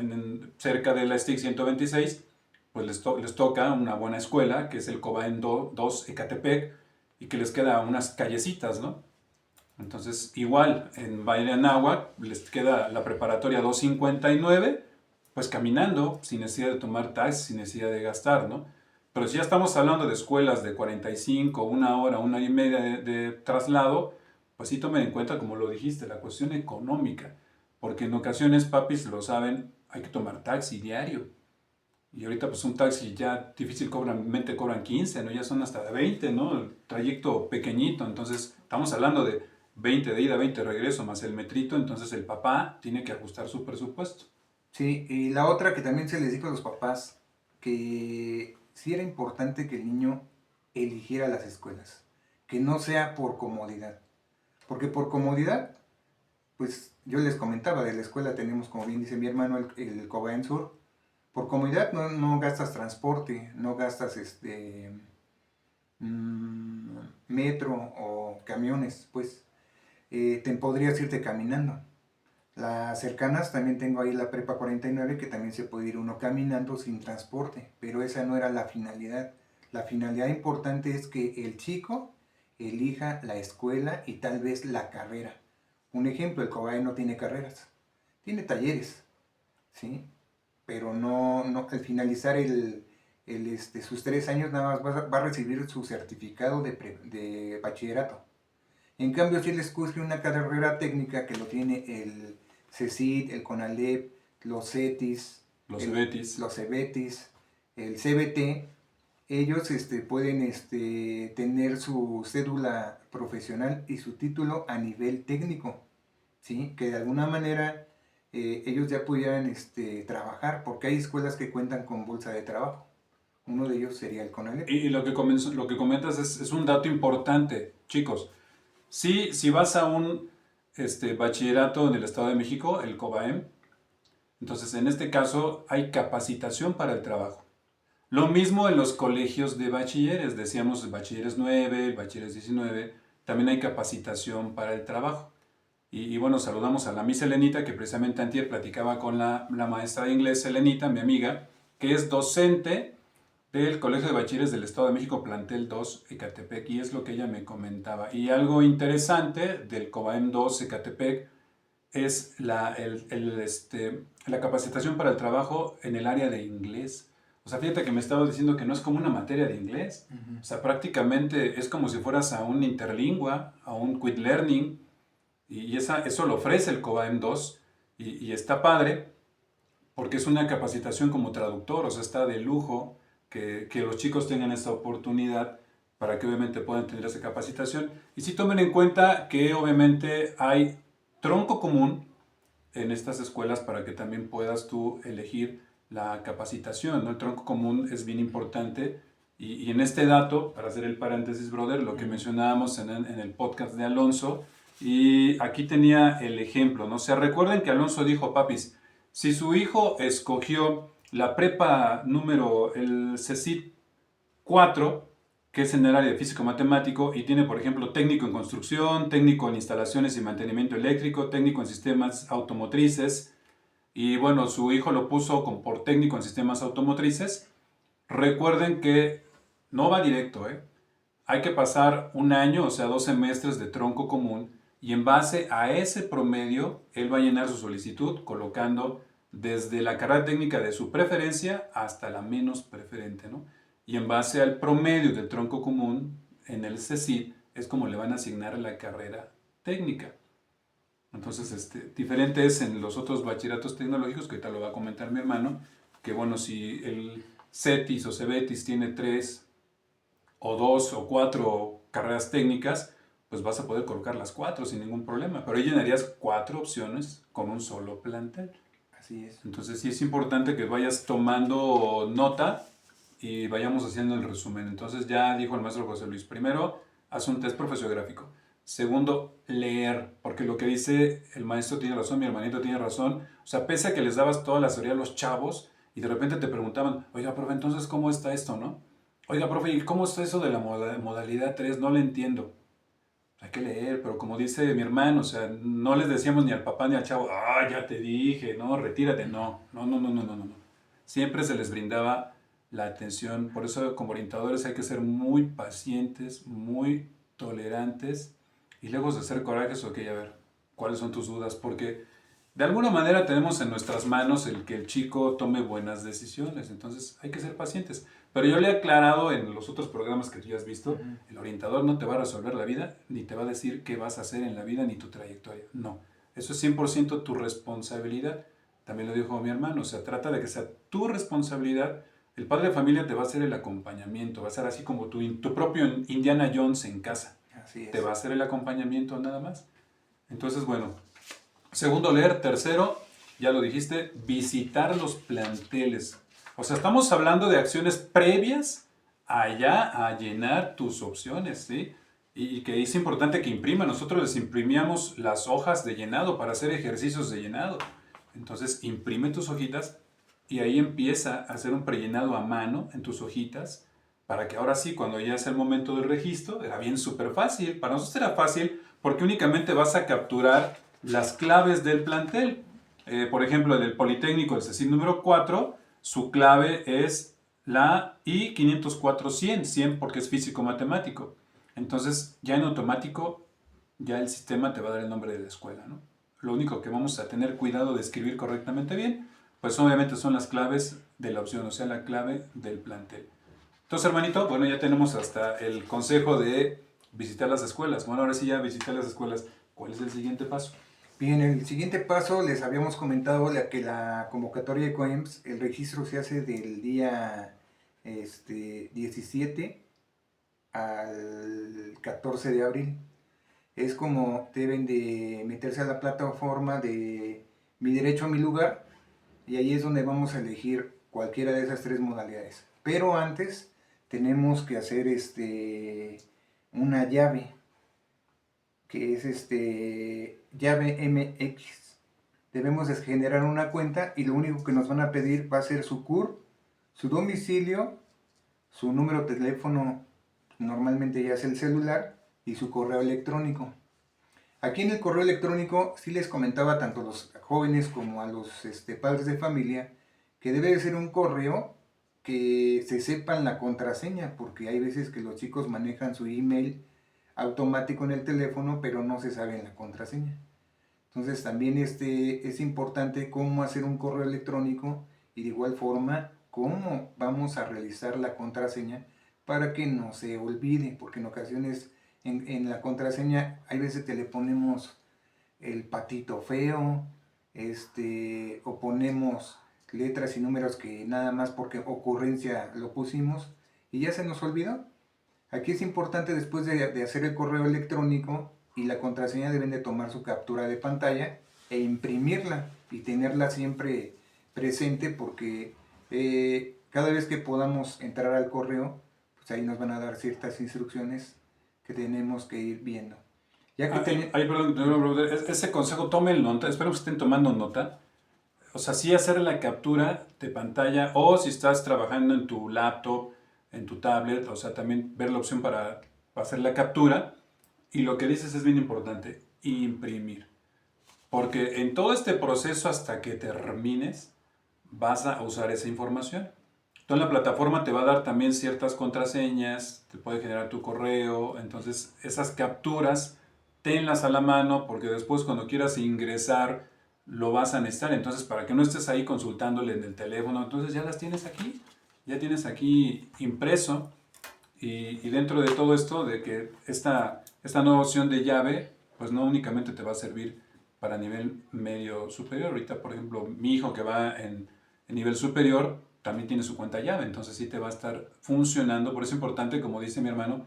cerca de la STIC 126, pues les toca una buena escuela, que es el Cobaen 2 Ecatepec, y que les queda unas callecitas, ¿no? Entonces, igual, en Valle de Anáhuac les queda la preparatoria 259, pues caminando, sin necesidad de tomar taxi, sin necesidad de gastar, ¿no? Pero si ya estamos hablando de escuelas de 45, una hora y media de traslado, pues sí tomen en cuenta, como lo dijiste, la cuestión económica. Porque en ocasiones, papis lo saben, hay que tomar taxi diario. Y ahorita pues un taxi ya difícil cobran 15, ¿no? Ya son hasta 20, ¿no? El trayecto pequeñito, entonces estamos hablando de 20 de ida, 20 de regreso, más el metrito, entonces el papá tiene que ajustar su presupuesto. Sí, y la otra que también se les dijo a los papás, que sí era importante que el niño eligiera las escuelas, que no sea por comodidad, porque por comodidad, pues yo les comentaba, de la escuela tenemos, como bien dice mi hermano, el Cobaen Sur, por comodidad no gastas transporte, no gastas metro o camiones, pues te podrías irte caminando. Las cercanas también tengo ahí la Prepa 49, que también se puede ir uno caminando sin transporte, pero esa no era la finalidad. La finalidad importante es que el chico elija la escuela y tal vez la carrera. Un ejemplo, el COBAE no tiene carreras, tiene talleres, ¿sí? Pero al finalizar sus 3 años nada más va a recibir su certificado de bachillerato. En cambio, si él escoge una carrera técnica que lo tiene el CECIT, el CONALEP, los CETIS, los CEBETIS, el CBT, ellos pueden tener su cédula profesional y su título a nivel técnico, ¿sí? Que de alguna manera ellos ya pudieran trabajar, porque hay escuelas que cuentan con bolsa de trabajo. Uno de ellos sería el CONALEP. Y lo que comentas es un dato importante, chicos. Sí, si vas a un bachillerato en el Estado de México, el COBAEM, entonces en este caso hay capacitación para el trabajo. Lo mismo en los colegios de bachilleres, decíamos bachilleres 9, bachilleres 19, también hay capacitación para el trabajo. Y bueno, saludamos a la Miss Elenita, que precisamente antier platicaba con la maestra de inglés Elenita, mi amiga, que es docente del Colegio de Bachilleres del Estado de México, Plantel 2, Ecatepec, y es lo que ella me comentaba. Y algo interesante del COBAEM 2, Ecatepec, es la capacitación para el trabajo en el área de inglés. O sea, fíjate que me estaba diciendo que no es como una materia de inglés. O sea, prácticamente es como si fueras a un interlingua, a un Quit Learning, y eso lo ofrece el COBAEM 2, y está padre, porque es una capacitación como traductor, o sea, está de lujo que los chicos tengan esta oportunidad para que obviamente puedan tener esa capacitación. Y sí tomen en cuenta que obviamente hay tronco común en estas escuelas para que también puedas tú elegir la capacitación, ¿no? El tronco común es bien importante y en este dato, para hacer el paréntesis, brother, lo que mencionábamos en el podcast de Alonso, y aquí tenía el ejemplo, ¿no? O sea, recuerden que Alonso dijo, papis, si su hijo escogió la prepa número, el CECIT 4, que es en el área de físico-matemático, y tiene, por ejemplo, técnico en construcción, técnico en instalaciones y mantenimiento eléctrico, técnico en sistemas automotrices, y bueno, su hijo lo puso por técnico en sistemas automotrices. Recuerden que no va directo, ¿eh? Hay que pasar un año, o sea, 2 semestres de tronco común, y en base a ese promedio, él va a llenar su solicitud colocando desde la carrera técnica de su preferencia hasta la menos preferente, ¿no? Y en base al promedio del tronco común en el CECIT es como le van a asignar la carrera técnica. Entonces, diferente es en los otros bachilleratos tecnológicos, que ahorita lo va a comentar mi hermano, que bueno, si el CETIS o CEBETIS tiene 3 o 2 o 4 carreras técnicas, pues vas a poder colocar las 4 sin ningún problema, pero ahí llenarías 4 opciones con un solo plantel. Así es. Entonces sí es importante que vayas tomando nota y vayamos haciendo el resumen. Entonces ya dijo el maestro José Luis, primero, haz un test profesiográfico. Segundo, leer, porque lo que dice el maestro tiene razón, mi hermanito tiene razón. O sea, pese a que les dabas toda la teoría a los chavos y de repente te preguntaban, oiga, profe, entonces, ¿cómo está esto, no? Oiga, profe, ¿y cómo está eso de la modalidad 3? No le entiendo. Hay que leer, pero como dice mi hermano, o sea, no les decíamos ni al papá ni al chavo, ah, ya te dije, no, retírate, no. Siempre se les brindaba la atención, por eso como orientadores hay que ser muy pacientes, muy tolerantes y lejos de ser corajes, ok, a ver, ¿cuáles son tus dudas? Porque de alguna manera tenemos en nuestras manos el que el chico tome buenas decisiones, entonces hay que ser pacientes. Pero yo le he aclarado en los otros programas que tú ya has visto, el orientador no te va a resolver la vida, ni te va a decir qué vas a hacer en la vida, ni tu trayectoria. No, eso es 100% tu responsabilidad. También lo dijo mi hermano, o sea, trata de que sea tu responsabilidad. El padre de familia te va a hacer el acompañamiento, va a ser así como tu propio Indiana Jones en casa. Así es. Te va a hacer el acompañamiento nada más. Entonces, bueno, segundo, leer. Tercero, ya lo dijiste, visitar los planteles. O sea, estamos hablando de acciones previas allá a llenar tus opciones, ¿sí? Y que es importante que impriman. Nosotros les imprimíamos las hojas de llenado para hacer ejercicios de llenado. Entonces, imprime tus hojitas y ahí empieza a hacer un prellenado a mano en tus hojitas para que ahora sí, cuando ya es el momento del registro, era bien súper fácil. Para nosotros era fácil porque únicamente vas a capturar las claves del plantel. Por ejemplo, en el Politécnico, el CECIN número 4, su clave es la I504-100, 100 porque es físico-matemático. Entonces, ya en automático, ya el sistema te va a dar el nombre de la escuela, ¿no? Lo único que vamos a tener cuidado de escribir correctamente bien, pues obviamente son las claves de la opción, o sea, la clave del plantel. Entonces, hermanito, bueno, ya tenemos hasta el consejo de visitar las escuelas. Bueno, ahora sí ya visitar las escuelas. ¿Cuál es el siguiente paso? Bien, el siguiente paso les habíamos comentado que la convocatoria de COEMS, el registro se hace del día 17 al 14 de abril. Es como deben de meterse a la plataforma de Mi Derecho a Mi Lugar y ahí es donde vamos a elegir cualquiera de esas tres modalidades. Pero antes tenemos que hacer una llave que es llave MX. Debemos de generar una cuenta y lo único que nos van a pedir va a ser su CUR, su domicilio, su número de teléfono, normalmente ya es el celular, y su correo electrónico. Aquí en el correo electrónico sí les comentaba tanto a los jóvenes como a los padres de familia que debe de ser un correo que se sepan la contraseña, porque hay veces que los chicos manejan su email automático en el teléfono, pero no se saben la contraseña. Entonces también es importante cómo hacer un correo electrónico y de igual forma cómo vamos a realizar la contraseña para que no se olvide, porque en ocasiones en la contraseña hay veces que le ponemos el patito feo, o ponemos letras y números que nada más porque ocurrencia lo pusimos y ya se nos olvidó. Aquí es importante después de hacer el correo electrónico y la contraseña deben de tomar su captura de pantalla e imprimirla y tenerla siempre presente porque cada vez que podamos entrar al correo, pues ahí nos van a dar ciertas instrucciones que tenemos que ir viendo. Ya que Perdón, ese consejo tomen nota, espero que estén tomando nota. O sea, sí hacer la captura de pantalla o si estás trabajando en tu laptop, en tu tablet, o sea, también ver la opción para hacer la captura. Y lo que dices es bien importante, imprimir. Porque en todo este proceso hasta que termines, vas a usar esa información. Entonces la plataforma te va a dar también ciertas contraseñas, te puede generar tu correo, entonces esas capturas tenlas a la mano porque después cuando quieras ingresar lo vas a necesitar, entonces para que no estés ahí consultándole en el teléfono, entonces ya tienes aquí impreso y dentro de todo esto de que esta nueva opción de llave pues no únicamente te va a servir para nivel medio superior, ahorita por ejemplo mi hijo que va en nivel superior también tiene su cuenta llave, entonces sí te va a estar funcionando. Por eso es importante, como dice mi hermano,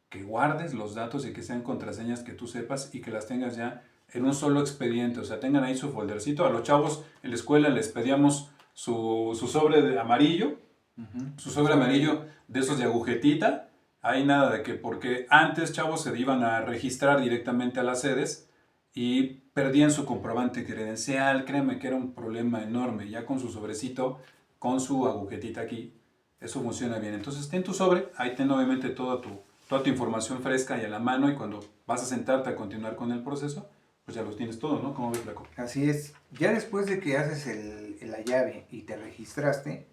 que guardes los datos y que sean contraseñas que tú sepas y que las tengas ya en un solo expediente, o sea, tengan ahí su foldercito. A los chavos en la escuela les pedíamos su sobre de amarillo, su sobre amarillo de esos de agujetita. Hay nada de que, porque antes chavos se iban a registrar directamente a las sedes y perdían su comprobante credencial, créeme que era un problema enorme, ya con su sobrecito, con su agujetita aquí, eso funciona bien. Entonces ten tu sobre, ahí ten obviamente toda tu información fresca y a la mano y cuando vas a sentarte a continuar con el proceso, pues ya los tienes todo, ¿no? ¿Cómo ves, Flaco? así es, ya después de que haces la llave y te registraste,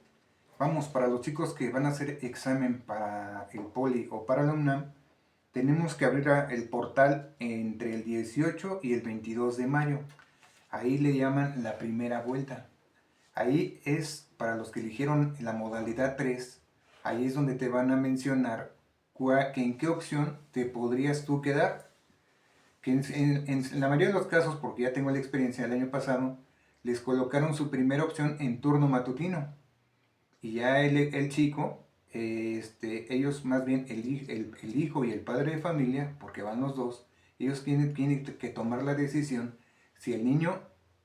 vamos, para los chicos que van a hacer examen para el Poli o para la UNAM, tenemos que abrir el portal entre el 18 y el 22 de mayo. Ahí le llaman la primera vuelta. Ahí es para los que eligieron la modalidad 3, ahí es donde te van a mencionar que en qué opción te podrías tú quedar. Que en la mayoría de los casos, porque ya tengo la experiencia del año pasado, les colocaron su primera opción en turno matutino. Y ya el chico, ellos más bien el hijo y el padre de familia, porque van los dos, ellos tienen que tomar la decisión si el niño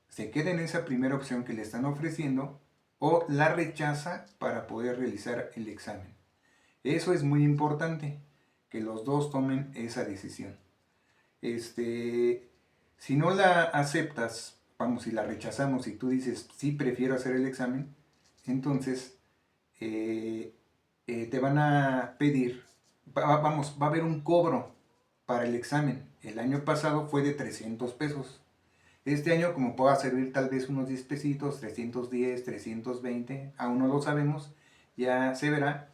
se queda en esa primera opción que le están ofreciendo o la rechaza para poder realizar el examen. Eso es muy importante, que los dos tomen esa decisión. Si no la aceptas, vamos, si la rechazamos y tú dices, sí prefiero hacer el examen, entonces te van a pedir, va a haber un cobro para el examen. El año pasado fue de 300 pesos. Este año, como pueda servir tal vez unos 10 pesitos, 310, 320, aún no lo sabemos, ya se verá.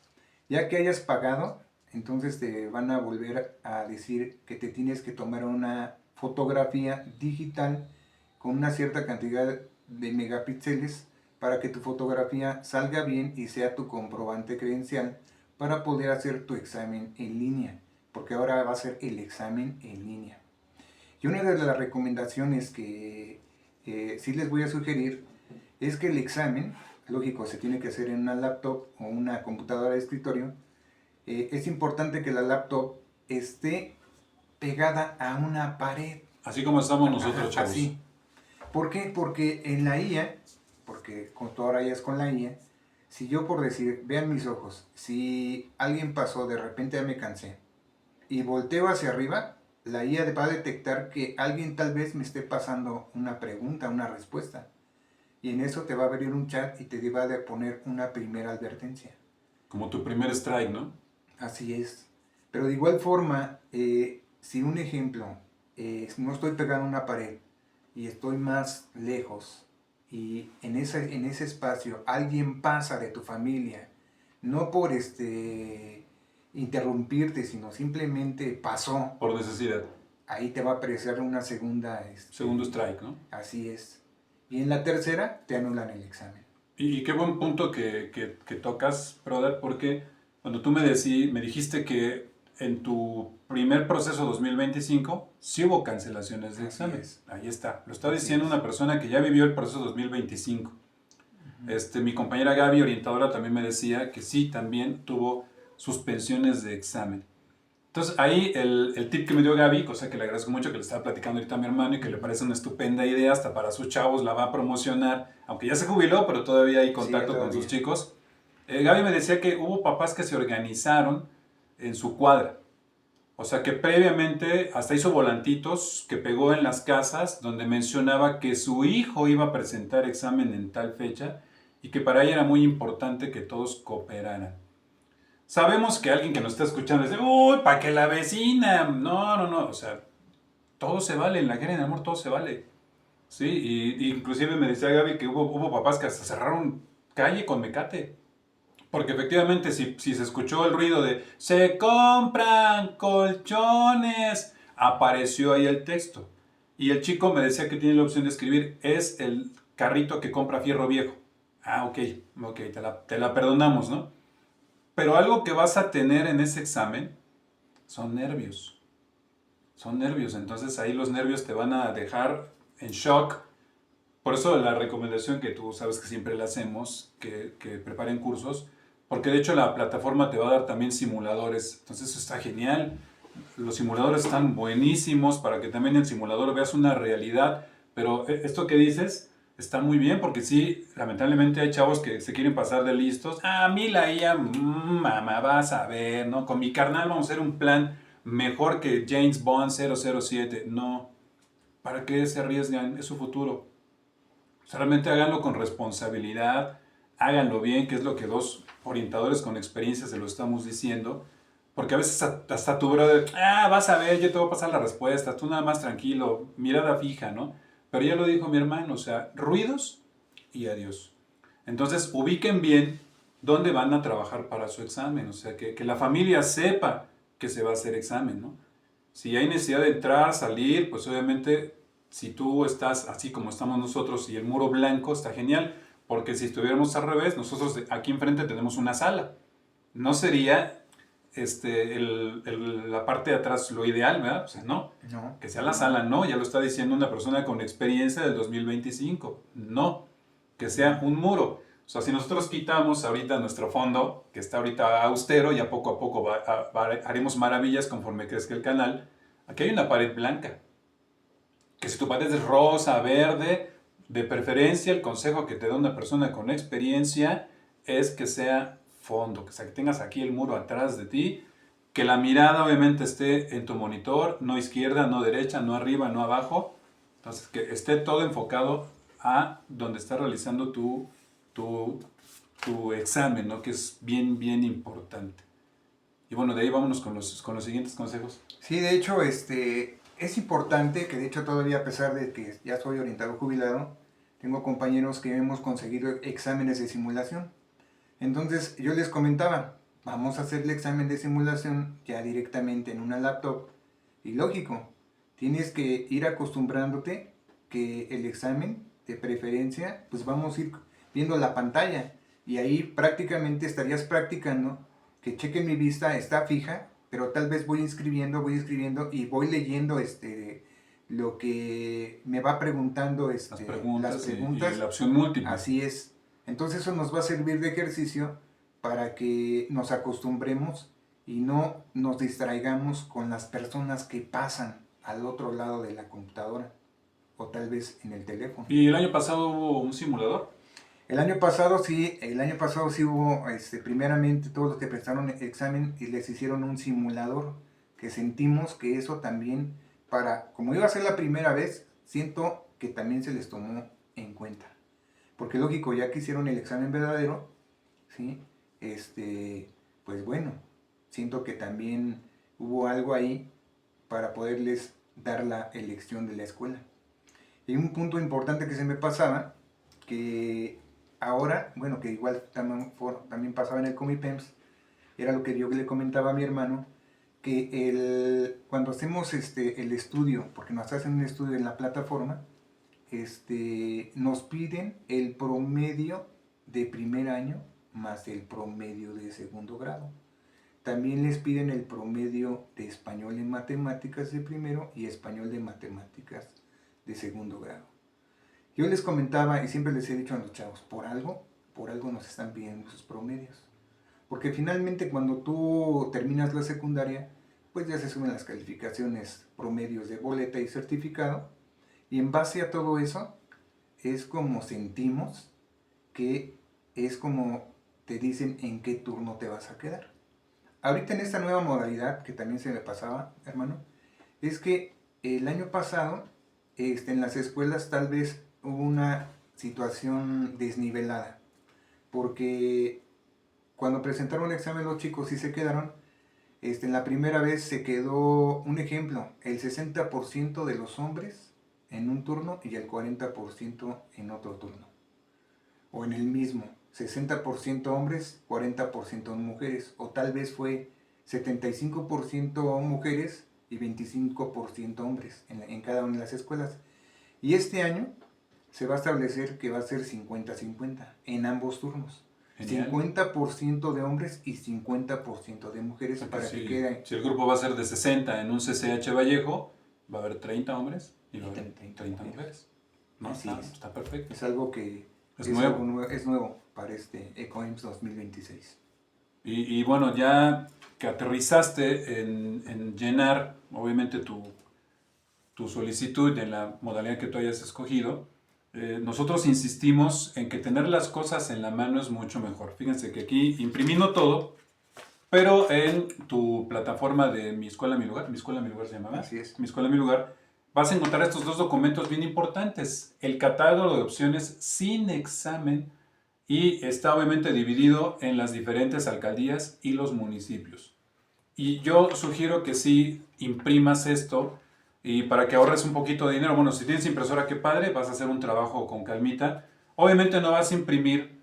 Ya que hayas pagado, entonces te van a volver a decir que te tienes que tomar una fotografía digital con una cierta cantidad de megapíxeles para que tu fotografía salga bien y sea tu comprobante credencial para poder hacer tu examen en línea, porque ahora va a ser el examen en línea. Y una de las recomendaciones que sí les voy a sugerir es que el examen, lógico, se tiene que hacer en una laptop o una computadora de escritorio. Es importante que la laptop esté pegada a una pared. Así como estamos nosotros, chavos. Así. ¿Por qué? Porque en la IA, porque con todo ahora ya es con la IA, si yo por decir, vean mis ojos, si alguien pasó, de repente ya me cansé, y volteo hacia arriba, la IA va a detectar que alguien tal vez me esté pasando una pregunta, una respuesta. Y en eso te va a abrir un chat y te va a poner una primera advertencia. Como tu primer strike, ¿no? Así es. Pero de igual forma, si un ejemplo, no estoy pegado a una pared y estoy más lejos y en ese espacio alguien pasa de tu familia, no por interrumpirte, sino simplemente pasó. Por necesidad. Ahí te va a aparecer una segunda... Segundo strike, ¿no? Así es. Y en la tercera te anulan el examen. Y qué buen punto que tocas, brother, porque cuando tú me dijiste que en tu primer proceso 2025 sí hubo cancelaciones de exámenes. Ahí está. Lo está diciendo una persona que ya vivió el proceso 2025. Mi compañera Gaby, orientadora, también me decía que sí, también tuvo suspensiones de examen. Entonces ahí el tip que me dio Gaby, cosa que le agradezco mucho, que le estaba platicando ahorita a mi hermano y que le parece una estupenda idea, hasta para sus chavos la va a promocionar, aunque ya se jubiló, pero todavía hay contacto con sus chicos. Gaby me decía que hubo papás que se organizaron en su cuadra. O sea que previamente hasta hizo volantitos que pegó en las casas donde mencionaba que su hijo iba a presentar examen en tal fecha y que para ella era muy importante que todos cooperaran. Sabemos que alguien que nos está escuchando dice, uy, ¿para qué la vecina? No, o sea, todo se vale, en la guerra y en el amor todo se vale. Sí, y inclusive me decía Gaby que hubo papás que hasta cerraron calle con mecate. Porque efectivamente si se escuchó el ruido de se compran colchones, apareció ahí el texto. Y el chico me decía que tiene la opción de escribir, es el carrito que compra fierro viejo. Ah, ok, te la perdonamos, ¿no? Pero algo que vas a tener en ese examen son nervios. Son nervios, entonces ahí los nervios te van a dejar en shock. Por eso la recomendación que tú sabes que siempre le hacemos, que preparen cursos, porque de hecho la plataforma te va a dar también simuladores. Entonces eso está genial. Los simuladores están buenísimos para que también en el simulador veas una realidad. Pero esto que dices está muy bien porque sí, lamentablemente hay chavos que se quieren pasar de listos. Ah, a mí la IA, mamá, vas a ver, ¿no? Con mi carnal vamos a hacer un plan mejor que James Bond 007. No, ¿para qué se arriesgan? Es su futuro. O sea, realmente háganlo con responsabilidad, háganlo bien, que es lo que dos orientadores con experiencia se lo estamos diciendo. Porque a veces hasta tu brother, vas a ver, yo te voy a pasar la respuesta, tú nada más tranquilo, mirada fija, ¿no? Pero ya lo dijo mi hermano, o sea, ruidos y adiós. Entonces, ubiquen bien dónde van a trabajar para su examen, o sea, que la familia sepa que se va a hacer examen, ¿no? Si hay necesidad de entrar, salir, pues obviamente si tú estás así como estamos nosotros y el muro blanco está genial, porque si estuviéramos al revés, nosotros aquí enfrente tenemos una sala. No sería la parte de atrás lo ideal, ¿verdad? O sea, no. Que sea la sala, no. Ya lo está diciendo una persona con experiencia del 2025. No. Que sea un muro. O sea, si nosotros quitamos ahorita nuestro fondo, que está ahorita austero, ya poco a poco haremos maravillas conforme crezca el canal. Aquí hay una pared blanca. Que si tu pared es rosa, verde, de preferencia el consejo que te da una persona con experiencia es que sea fondo, que tengas aquí el muro atrás de ti, que la mirada obviamente esté en tu monitor, no izquierda, no derecha, no arriba, no abajo. Entonces, que esté todo enfocado a donde estás realizando tu tu examen, ¿no? Que es bien, bien importante. Y bueno, de ahí vámonos con los siguientes consejos. Sí, de hecho, es importante que de hecho todavía a pesar de que ya soy orientador jubilado, tengo compañeros que hemos conseguido exámenes de simulación. Entonces yo les comentaba, vamos a hacer el examen de simulación ya directamente en una laptop. Y lógico, tienes que ir acostumbrándote que el examen, de preferencia, pues vamos a ir viendo la pantalla. Y ahí prácticamente estarías practicando que cheque mi vista, está fija, pero tal vez voy escribiendo y voy leyendo lo que me va preguntando Las las preguntas, y preguntas. la opción múltiple. Así es. Entonces eso nos va a servir de ejercicio para que nos acostumbremos y no nos distraigamos con las personas que pasan al otro lado de la computadora o tal vez en el teléfono. ¿Y el año pasado hubo un simulador? El año pasado sí hubo, primeramente todos los que prestaron el examen y les hicieron un simulador, que sentimos que eso también, como iba a ser la primera vez, siento que también se les tomó en cuenta. Porque lógico, ya que hicieron el examen verdadero, ¿sí? Pues bueno, siento que también hubo algo ahí para poderles dar la elección de la escuela. Y un punto importante que se me pasaba, que ahora, bueno, que igual también pasaba en el Comipems, era lo que yo le comentaba a mi hermano, que cuando hacemos el estudio, porque nos hacen un estudio en la plataforma, nos piden el promedio de primer año más el promedio de segundo grado. También les piden el promedio de español en matemáticas de primero y español de matemáticas de segundo grado. Yo les comentaba y siempre les he dicho a los chavos, por algo nos están pidiendo sus promedios. Porque finalmente cuando tú terminas la secundaria, pues ya se suben las calificaciones promedios de boleta y certificado. Y en base a todo eso, es como sentimos que es como te dicen en qué turno te vas a quedar. Ahorita en esta nueva modalidad, que también se me pasaba, hermano, es que el año pasado, en las escuelas tal vez hubo una situación desnivelada. Porque cuando presentaron el examen los chicos y se quedaron, en la primera vez se quedó, un ejemplo, el 60% de los hombres en un turno y el 40% en otro turno. O en el mismo, 60% hombres, 40% mujeres. O tal vez fue 75% mujeres y 25% hombres en cada una de las escuelas. Y este año se va a establecer que va a ser 50-50 en ambos turnos. Genial. 50% de hombres y 50% de mujeres, Porque para que quede. Si el grupo va a ser de 60 en un CCH Vallejo, va a haber 30 hombres y va a haber 30 mujeres. ¿No? Está perfecto. Es algo que es nuevo. Es nuevo para este ECOIMS 2026. Y bueno, ya que aterrizaste en llenar, obviamente, tu solicitud en la modalidad que tú hayas escogido, nosotros insistimos en que tener las cosas en la mano es mucho mejor. Fíjense que aquí imprimimos todo, pero en tu plataforma de Mi Escuela, Mi Lugar se llamaba. Así es. Mi Escuela, Mi Lugar, vas a encontrar estos dos documentos bien importantes. El catálogo de opciones sin examen, y está obviamente dividido en las diferentes alcaldías y los municipios. Y yo sugiero que sí imprimas esto, y para que ahorres un poquito de dinero. Bueno, si tienes impresora, qué padre, vas a hacer un trabajo con calmita. Obviamente no vas a imprimir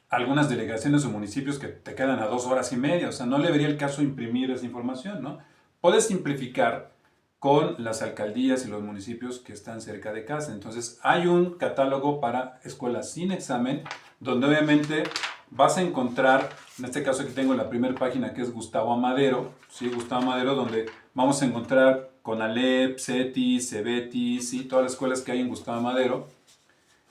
algunas delegaciones o municipios que te quedan a 2 horas y media, o sea, no le vería el caso imprimir esa información, ¿no? Puedes simplificar con las alcaldías y los municipios que están cerca de casa. Entonces, hay un catálogo para escuelas sin examen, donde obviamente vas a encontrar, en este caso aquí tengo la primera página, que es Gustavo Amadero, ¿sí? Gustavo Amadero, donde vamos a encontrar CONALEP, CETIS, CEBETIS, ¿sí? Todas las escuelas que hay en Gustavo Amadero.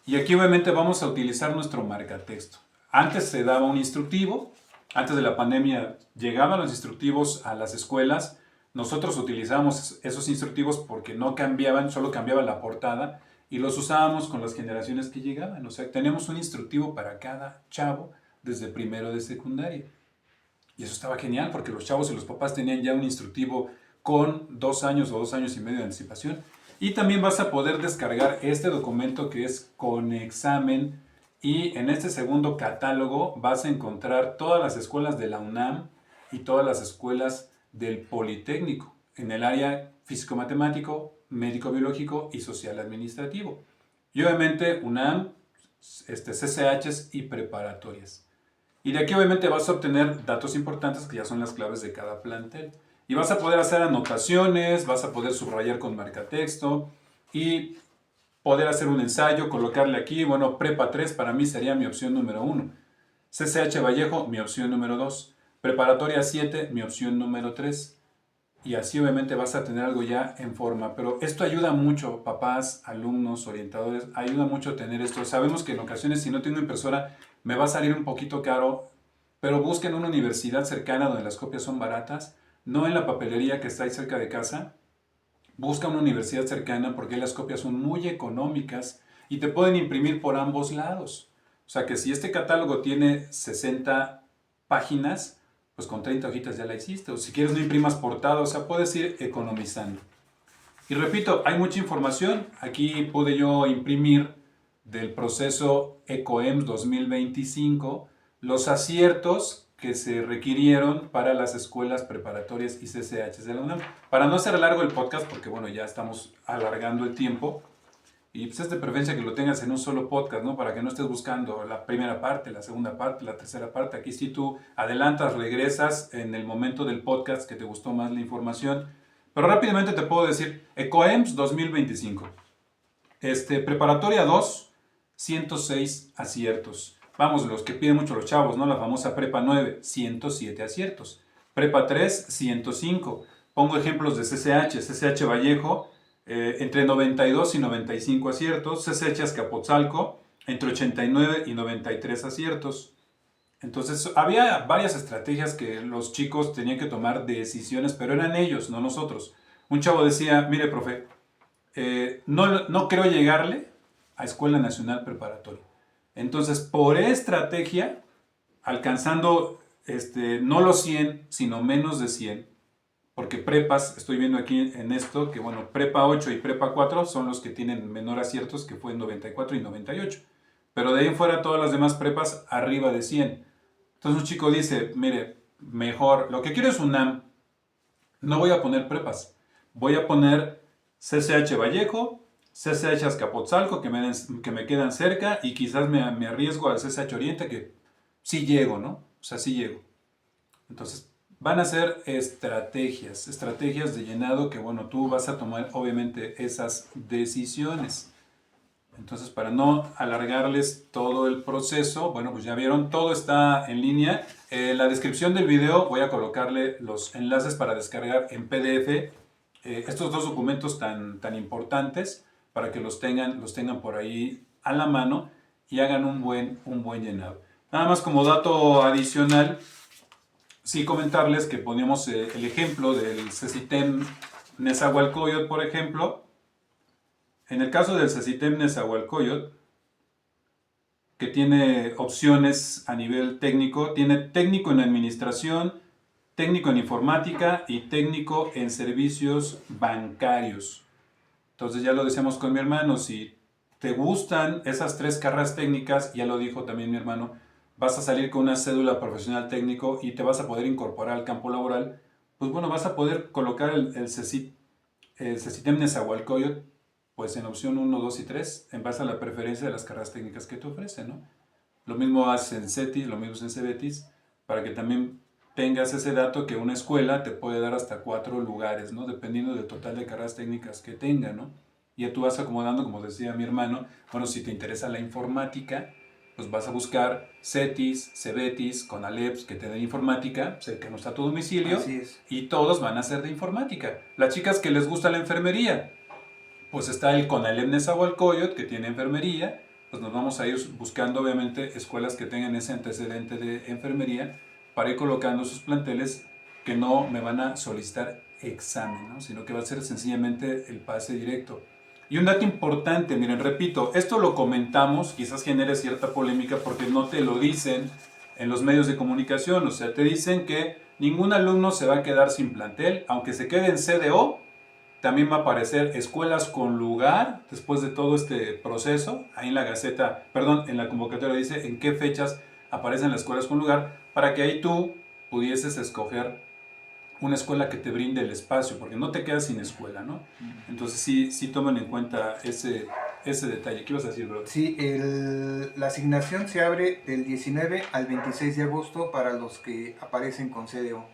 Y aquí obviamente vamos a utilizar nuestro marcatexto. Antes se daba un instructivo, antes de la pandemia llegaban los instructivos a las escuelas. Nosotros utilizábamos esos instructivos porque no cambiaban, solo cambiaba la portada, y los usábamos con las generaciones que llegaban. O sea, tenemos un instructivo para cada chavo desde primero de secundaria. Y eso estaba genial porque los chavos y los papás tenían ya un instructivo con 2 años o 2 años y medio de anticipación. Y también vas a poder descargar este documento que es con examen Y en este segundo catálogo vas a encontrar todas las escuelas de la UNAM y todas las escuelas del Politécnico en el área físico-matemático, médico-biológico y social-administrativo. Y obviamente UNAM, CCHs y preparatorias. Y de aquí obviamente vas a obtener datos importantes que ya son las claves de cada plantel. Y vas a poder hacer anotaciones, vas a poder subrayar con marcatexto y poder hacer un ensayo, colocarle aquí, bueno, Prepa 3 para mí sería mi opción número 1. CCH Vallejo, mi opción número 2. Preparatoria 7, mi opción número 3. Y así obviamente vas a tener algo ya en forma. Pero esto ayuda mucho, papás, alumnos, orientadores, ayuda mucho tener esto. Sabemos que en ocasiones si no tengo impresora me va a salir un poquito caro, pero busquen una universidad cercana donde las copias son baratas, no en la papelería que está ahí cerca de casa. Busca una universidad cercana porque las copias son muy económicas y te pueden imprimir por ambos lados. O sea que si este catálogo tiene 60 páginas, pues con 30 hojitas ya la hiciste. O si quieres no imprimas portada, o sea, puedes ir economizando. Y repito, hay mucha información. Aquí pude yo imprimir del proceso ECOEMS 2025 los aciertos que se requirieron para las escuelas preparatorias y CCHs de la UNAM. Para no hacer largo el podcast, porque bueno, ya estamos alargando el tiempo, y pues es de preferencia que lo tengas en un solo podcast, ¿no? Para que no estés buscando la primera parte, la segunda parte, la tercera parte. Aquí sí tú adelantas, regresas en el momento del podcast que te gustó más la información. Pero rápidamente te puedo decir, ECOEMS 2025. Preparatoria 2, 106 aciertos. Vamos, los que piden mucho los chavos, ¿no? La famosa Prepa 9, 107 aciertos. Prepa 3, 105. Pongo ejemplos de CCH Vallejo, entre 92 y 95 aciertos. CCH Azcapotzalco, entre 89 y 93 aciertos. Entonces, había varias estrategias que los chicos tenían que tomar decisiones, pero eran ellos, no nosotros. Un chavo decía, mire, profe, no creo llegarle a Escuela Nacional Preparatoria. Entonces, por estrategia, alcanzando no los 100, sino menos de 100, porque prepas, estoy viendo aquí en esto, que bueno, prepa 8 y prepa 4 son los que tienen menor aciertos, que fue en 94 y 98. Pero de ahí en fuera todas las demás prepas arriba de 100. Entonces un chico dice, mire, mejor, lo que quiero es UNAM, no voy a poner prepas, voy a poner CCH Vallejo, CCH Azcapotzalco, que me quedan cerca, y quizás me arriesgo al CCH Oriente, que sí llego, ¿no? O sea, sí llego. Entonces, van a ser estrategias de llenado que, bueno, tú vas a tomar, obviamente, esas decisiones. Entonces, para no alargarles todo el proceso, bueno, pues ya vieron, todo está en línea. En la descripción del video voy a colocarle los enlaces para descargar en PDF estos dos documentos tan importantes para que los tengan por ahí a la mano y hagan un buen llenado. Nada más como dato adicional, sí comentarles que ponemos el ejemplo del CECITEM Nezahualcóyotl, por ejemplo. En el caso del CECITEM Nezahualcóyotl, que tiene opciones a nivel técnico, tiene técnico en administración, técnico en informática y técnico en servicios bancarios. Entonces ya lo decíamos con mi hermano, si te gustan esas tres carreras técnicas, ya lo dijo también mi hermano, vas a salir con una cédula profesional técnico y te vas a poder incorporar al campo laboral, pues bueno, vas a poder colocar el CECITEM Nezahualcóyotl pues en opción 1, 2 y 3, en base a la preferencia de las carreras técnicas que te ofrecen, ¿no? Lo mismo haces en CETIS, lo mismo en CEBETIS, para que también tengas ese dato que una escuela te puede dar hasta 4 lugares, ¿no? Dependiendo del total de carreras técnicas que tenga, ¿no? Y ya tú vas acomodando, como decía mi hermano, bueno, si te interesa la informática, pues vas a buscar CETIS, CEBETIS, CONALEPS, que te den informática, cercanos a tu domicilio, y todos van a ser de informática. Las chicas que les gusta la enfermería, pues está el CONALEP Nezahualcóyotl, que tiene enfermería, pues nos vamos a ir buscando obviamente escuelas que tengan ese antecedente de enfermería para ir colocando sus planteles que no me van a solicitar examen, ¿no? Sino que va a ser sencillamente el pase directo. Y un dato importante, miren, repito, esto lo comentamos, quizás genere cierta polémica porque no te lo dicen en los medios de comunicación, o sea, te dicen que ningún alumno se va a quedar sin plantel, aunque se quede en CDO, también va a aparecer escuelas con lugar después de todo este proceso. Ahí en la Gaceta, perdón, en la convocatoria dice en qué fechas aparecen las escuelas con lugar, para que ahí tú pudieses escoger una escuela que te brinde el espacio, porque no te quedas sin escuela, ¿no? Entonces sí tomen en cuenta ese detalle. ¿Qué ibas a decir, bro? Sí, la asignación se abre del 19 al 26 de agosto para los que aparecen con CDO.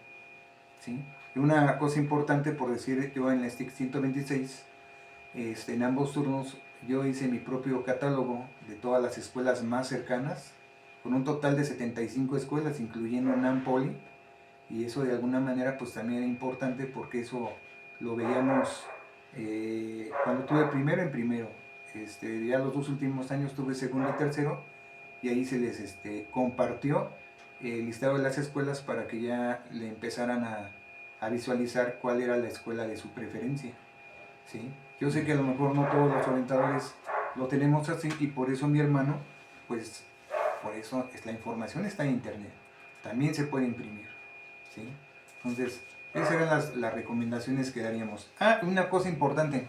¿Sí? Y una cosa importante, por decir, yo en la STIC 126, en ambos turnos, yo hice mi propio catálogo de todas las escuelas más cercanas, con un total de 75 escuelas, incluyendo UNAM Poli, y eso de alguna manera pues también era importante porque eso lo veíamos cuando tuve primero en primero. Ya los 2 últimos años tuve segundo y tercero, y ahí se les compartió el listado de las escuelas para que ya le empezaran a visualizar cuál era la escuela de su preferencia. ¿Sí? Yo sé que a lo mejor no todos los orientadores lo tenemos así, y por eso mi hermano, pues por eso la información está en internet, también se puede imprimir. ¿Sí? Entonces, esas eran las recomendaciones que daríamos. Una cosa importante.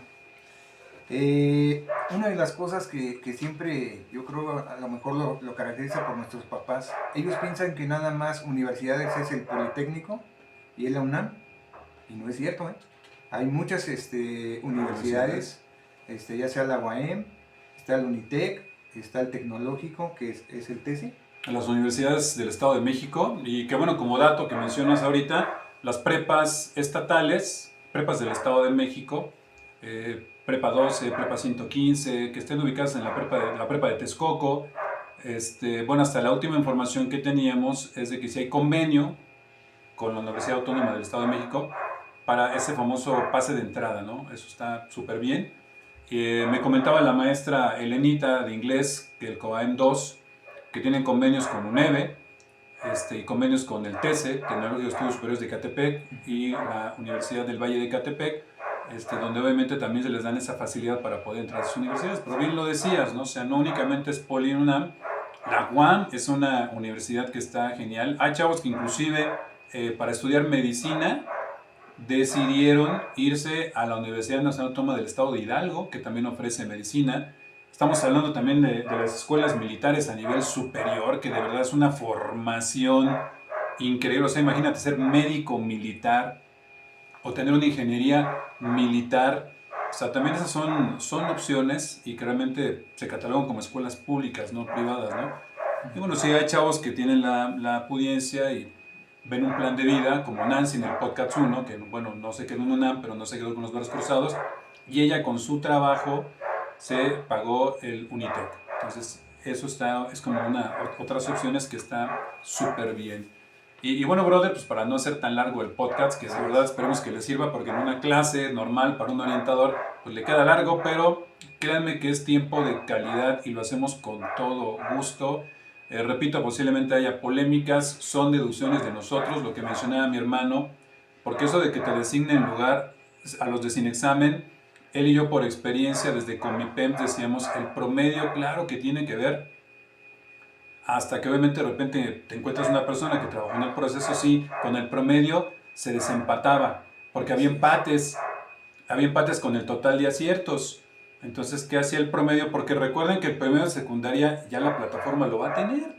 Una de las cosas que siempre yo creo a lo mejor lo caracteriza por nuestros papás, ellos piensan que nada más universidades es el Politécnico y es la UNAM, y no es cierto, ¿eh? Hay muchas universidades, ya sea la UAM, está el Unitec, está el Tecnológico, que es el TESE. Las universidades del Estado de México, y que bueno, como dato que mencionas ahorita, las prepas estatales, prepas del Estado de México, prepa 12, prepa 115, que estén ubicadas en la prepa de Texcoco. Bueno, hasta la última información que teníamos es de que si hay convenio con la Universidad Autónoma del Estado de México para ese famoso pase de entrada, ¿no? Eso está súper bien. Me comentaba la maestra Elenita de inglés que el COAEM 2, que tienen convenios con UNEVE, y convenios con el TESE, Tecnológico de Estudios Superiores de Ecatepec, y la Universidad del Valle de Ecatepec, donde obviamente también se les dan esa facilidad para poder entrar a sus universidades. Pero bien lo decías, ¿no? O sea, no únicamente es Poli y UNAM, la UAM es una universidad que está genial. Hay chavos que inclusive para estudiar medicina decidieron irse a la Universidad Nacional Autónoma del Estado de Hidalgo, que también ofrece medicina. Estamos hablando también de las escuelas militares a nivel superior, que de verdad es una formación increíble. O sea, imagínate ser médico militar o tener una ingeniería militar. O sea, también esas son opciones, y que realmente se catalogan como escuelas públicas, no privadas, ¿no? Y bueno, sí hay chavos que tienen la pudiencia y ven un plan de vida, como Nancy en el podcast 1, que bueno, no se quedó en UNAM, pero no se quedó con los brazos cruzados, y ella con su trabajo se pagó el Unitec. Entonces, eso es como otras opciones que está súper bien. Y bueno, brother, pues para no hacer tan largo el podcast, que de verdad esperemos que les sirva, porque en una clase normal para un orientador, pues le queda largo, pero créanme que es tiempo de calidad y lo hacemos con todo gusto. Repito, posiblemente haya polémicas, son deducciones de nosotros, lo que mencionaba mi hermano, porque eso de que te designen lugar a los de sin examen, él y yo por experiencia desde Comipem decíamos, el promedio claro que tiene que ver, hasta que obviamente de repente te encuentras una persona que trabajó en el proceso, sí, con el promedio se desempataba, porque había empates con el total de aciertos. Entonces, ¿qué hacía el promedio? Porque recuerden que el promedio de secundaria ya la plataforma lo va a tener.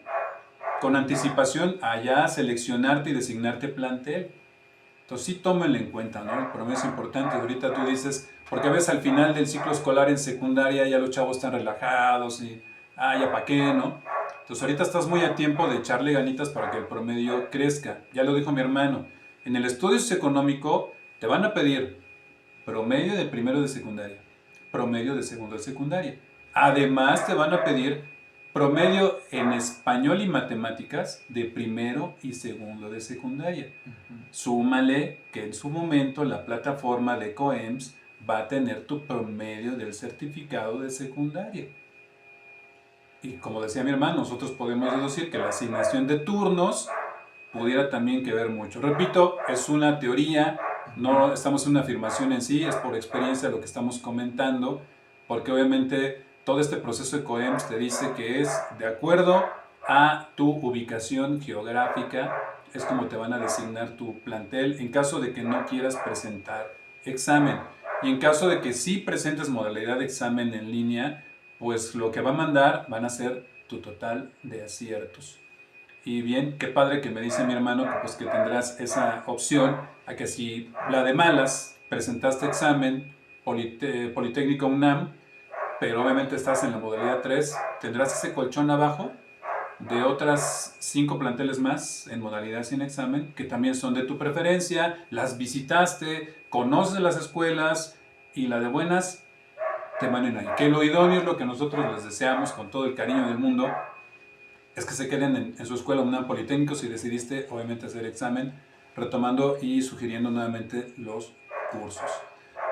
Con anticipación, allá seleccionarte y designarte plantel. Entonces, sí tómenlo en cuenta, ¿no? El promedio es importante. Ahorita tú dices, porque a veces al final del ciclo escolar en secundaria ya los chavos están relajados y, ya para qué, ¿no? Entonces, ahorita estás muy a tiempo de echarle ganitas para que el promedio crezca. Ya lo dijo mi hermano. En el estudio socioeconómico te van a pedir promedio de primero de secundaria, promedio de segundo de secundaria. Además te van a pedir promedio en español y matemáticas de primero y segundo de secundaria. Súmale que en su momento la plataforma de COEMS va a tener tu promedio del certificado de secundaria. Y como decía mi hermano, nosotros podemos deducir que la asignación de turnos pudiera también que ver mucho. Repito, es una teoría, no estamos en una afirmación en sí, es por experiencia lo que estamos comentando, porque obviamente todo este proceso de COEMS te dice que es de acuerdo a tu ubicación geográfica, es como te van a designar tu plantel en caso de que no quieras presentar examen. Y en caso de que sí presentes modalidad de examen en línea, pues lo que va a mandar van a ser tu total de aciertos. Y bien, qué padre que me dice mi hermano que, pues, que tendrás esa opción a que si la de malas presentaste examen Politécnico UNAM, pero obviamente estás en la modalidad 3, tendrás ese colchón abajo de otras 5 planteles más en modalidad sin examen, que también son de tu preferencia, las visitaste, conoces las escuelas y la de buenas te manden ahí. Que lo idóneo es lo que nosotros les deseamos con todo el cariño del mundo, es que se queden en su escuela UNAM Politécnico si decidiste obviamente hacer examen, retomando y sugiriendo nuevamente los cursos.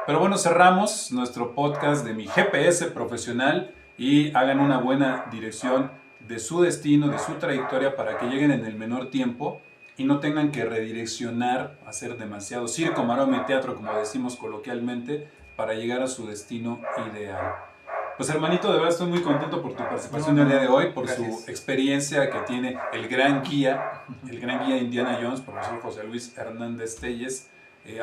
Pero bueno, cerramos nuestro podcast de mi GPS profesional y hagan una buena dirección de su destino, de su trayectoria para que lleguen en el menor tiempo y no tengan que redireccionar, hacer demasiado circo, maroma y teatro, como decimos coloquialmente, para llegar a su destino ideal. Pues hermanito, de verdad estoy muy contento por tu participación el día de hoy, por gracias. su experiencia que tiene el gran guía Indiana Jones, profesor José Luis Hernández Telles,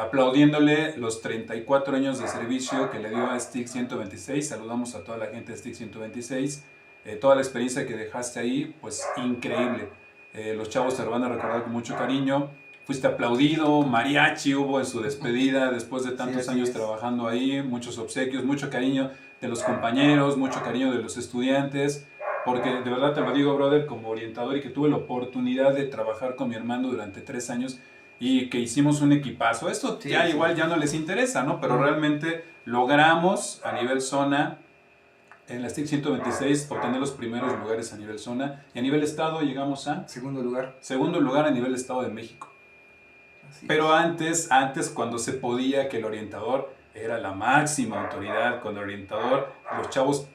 aplaudiéndole los 34 años de servicio que le dio a STIC 126. Saludamos a toda la gente de STIC 126. Toda la experiencia que dejaste ahí, pues increíble. Los chavos te lo van a recordar con mucho cariño. Fuiste aplaudido, mariachi hubo en su despedida después de tantos años trabajando ahí, muchos obsequios, mucho cariño de los compañeros, mucho cariño de los estudiantes, porque de verdad te lo digo, brother, como orientador y que tuve la oportunidad de trabajar con mi hermano durante 3 años y que hicimos un equipazo. Esto igual ya no les interesa, ¿no? Pero realmente logramos a nivel zona, en la STIC 126, obtener los primeros lugares a nivel zona y a nivel estado llegamos a... Segundo lugar a nivel Estado de México. Pero antes, cuando se podía, que el orientador era la máxima autoridad, cuando el orientador, los chavos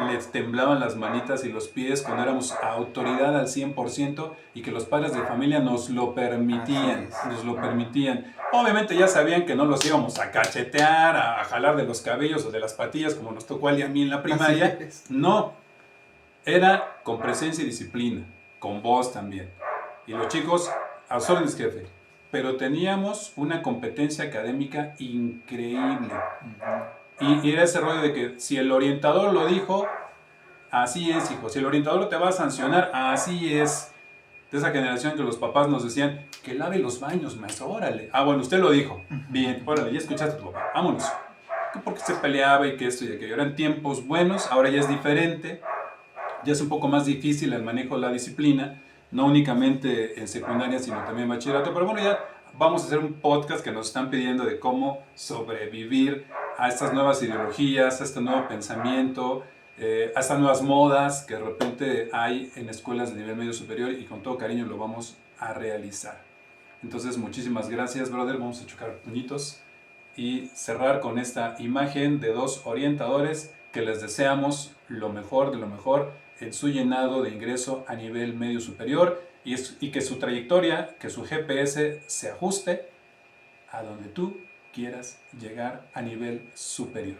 les temblaban las manitas y los pies cuando éramos autoridad al 100% y que los padres de familia nos lo permitían, Obviamente ya sabían que no los íbamos a cachetear, a jalar de los cabellos o de las patillas como nos tocó a mí en la primaria. No, era con presencia y disciplina, con voz también. Y los chicos, a sus órdenes, jefe. Pero teníamos una competencia académica increíble. Y era ese rollo de que si el orientador lo dijo, así es, hijo. Si el orientador te va a sancionar, así es. De esa generación que los papás nos decían, que lave los baños, maestro, órale. Ah, bueno, usted lo dijo. Bien, órale, ya escuchaste a tu papá, vámonos. Porque se peleaba y que esto y aquello. Eran tiempos buenos, ahora ya es diferente. Ya es un poco más difícil el manejo de la disciplina. No únicamente en secundaria, sino también en bachillerato. Pero bueno, ya vamos a hacer un podcast que nos están pidiendo de cómo sobrevivir a estas nuevas ideologías, a este nuevo pensamiento, a estas nuevas modas que de repente hay en escuelas de nivel medio superior y con todo cariño lo vamos a realizar. Entonces, muchísimas gracias, brother. Vamos a chocar puñitos y cerrar con esta imagen de 2 orientadores que les deseamos lo mejor de lo mejor en su llenado de ingreso a nivel medio superior y que su trayectoria, que su GPS se ajuste a donde tú quieras llegar a nivel superior.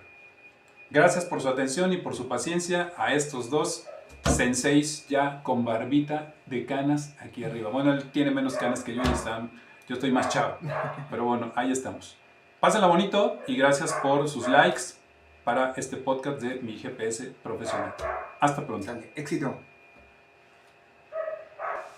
Gracias por su atención y por su paciencia a estos 2 senseis ya con barbita de canas aquí arriba. Bueno, él tiene menos canas que yo y yo estoy más chavo, pero bueno, ahí estamos. Pásenla bonito y gracias por sus likes para este podcast de mi GPS profesional. Hasta pronto. Éxito.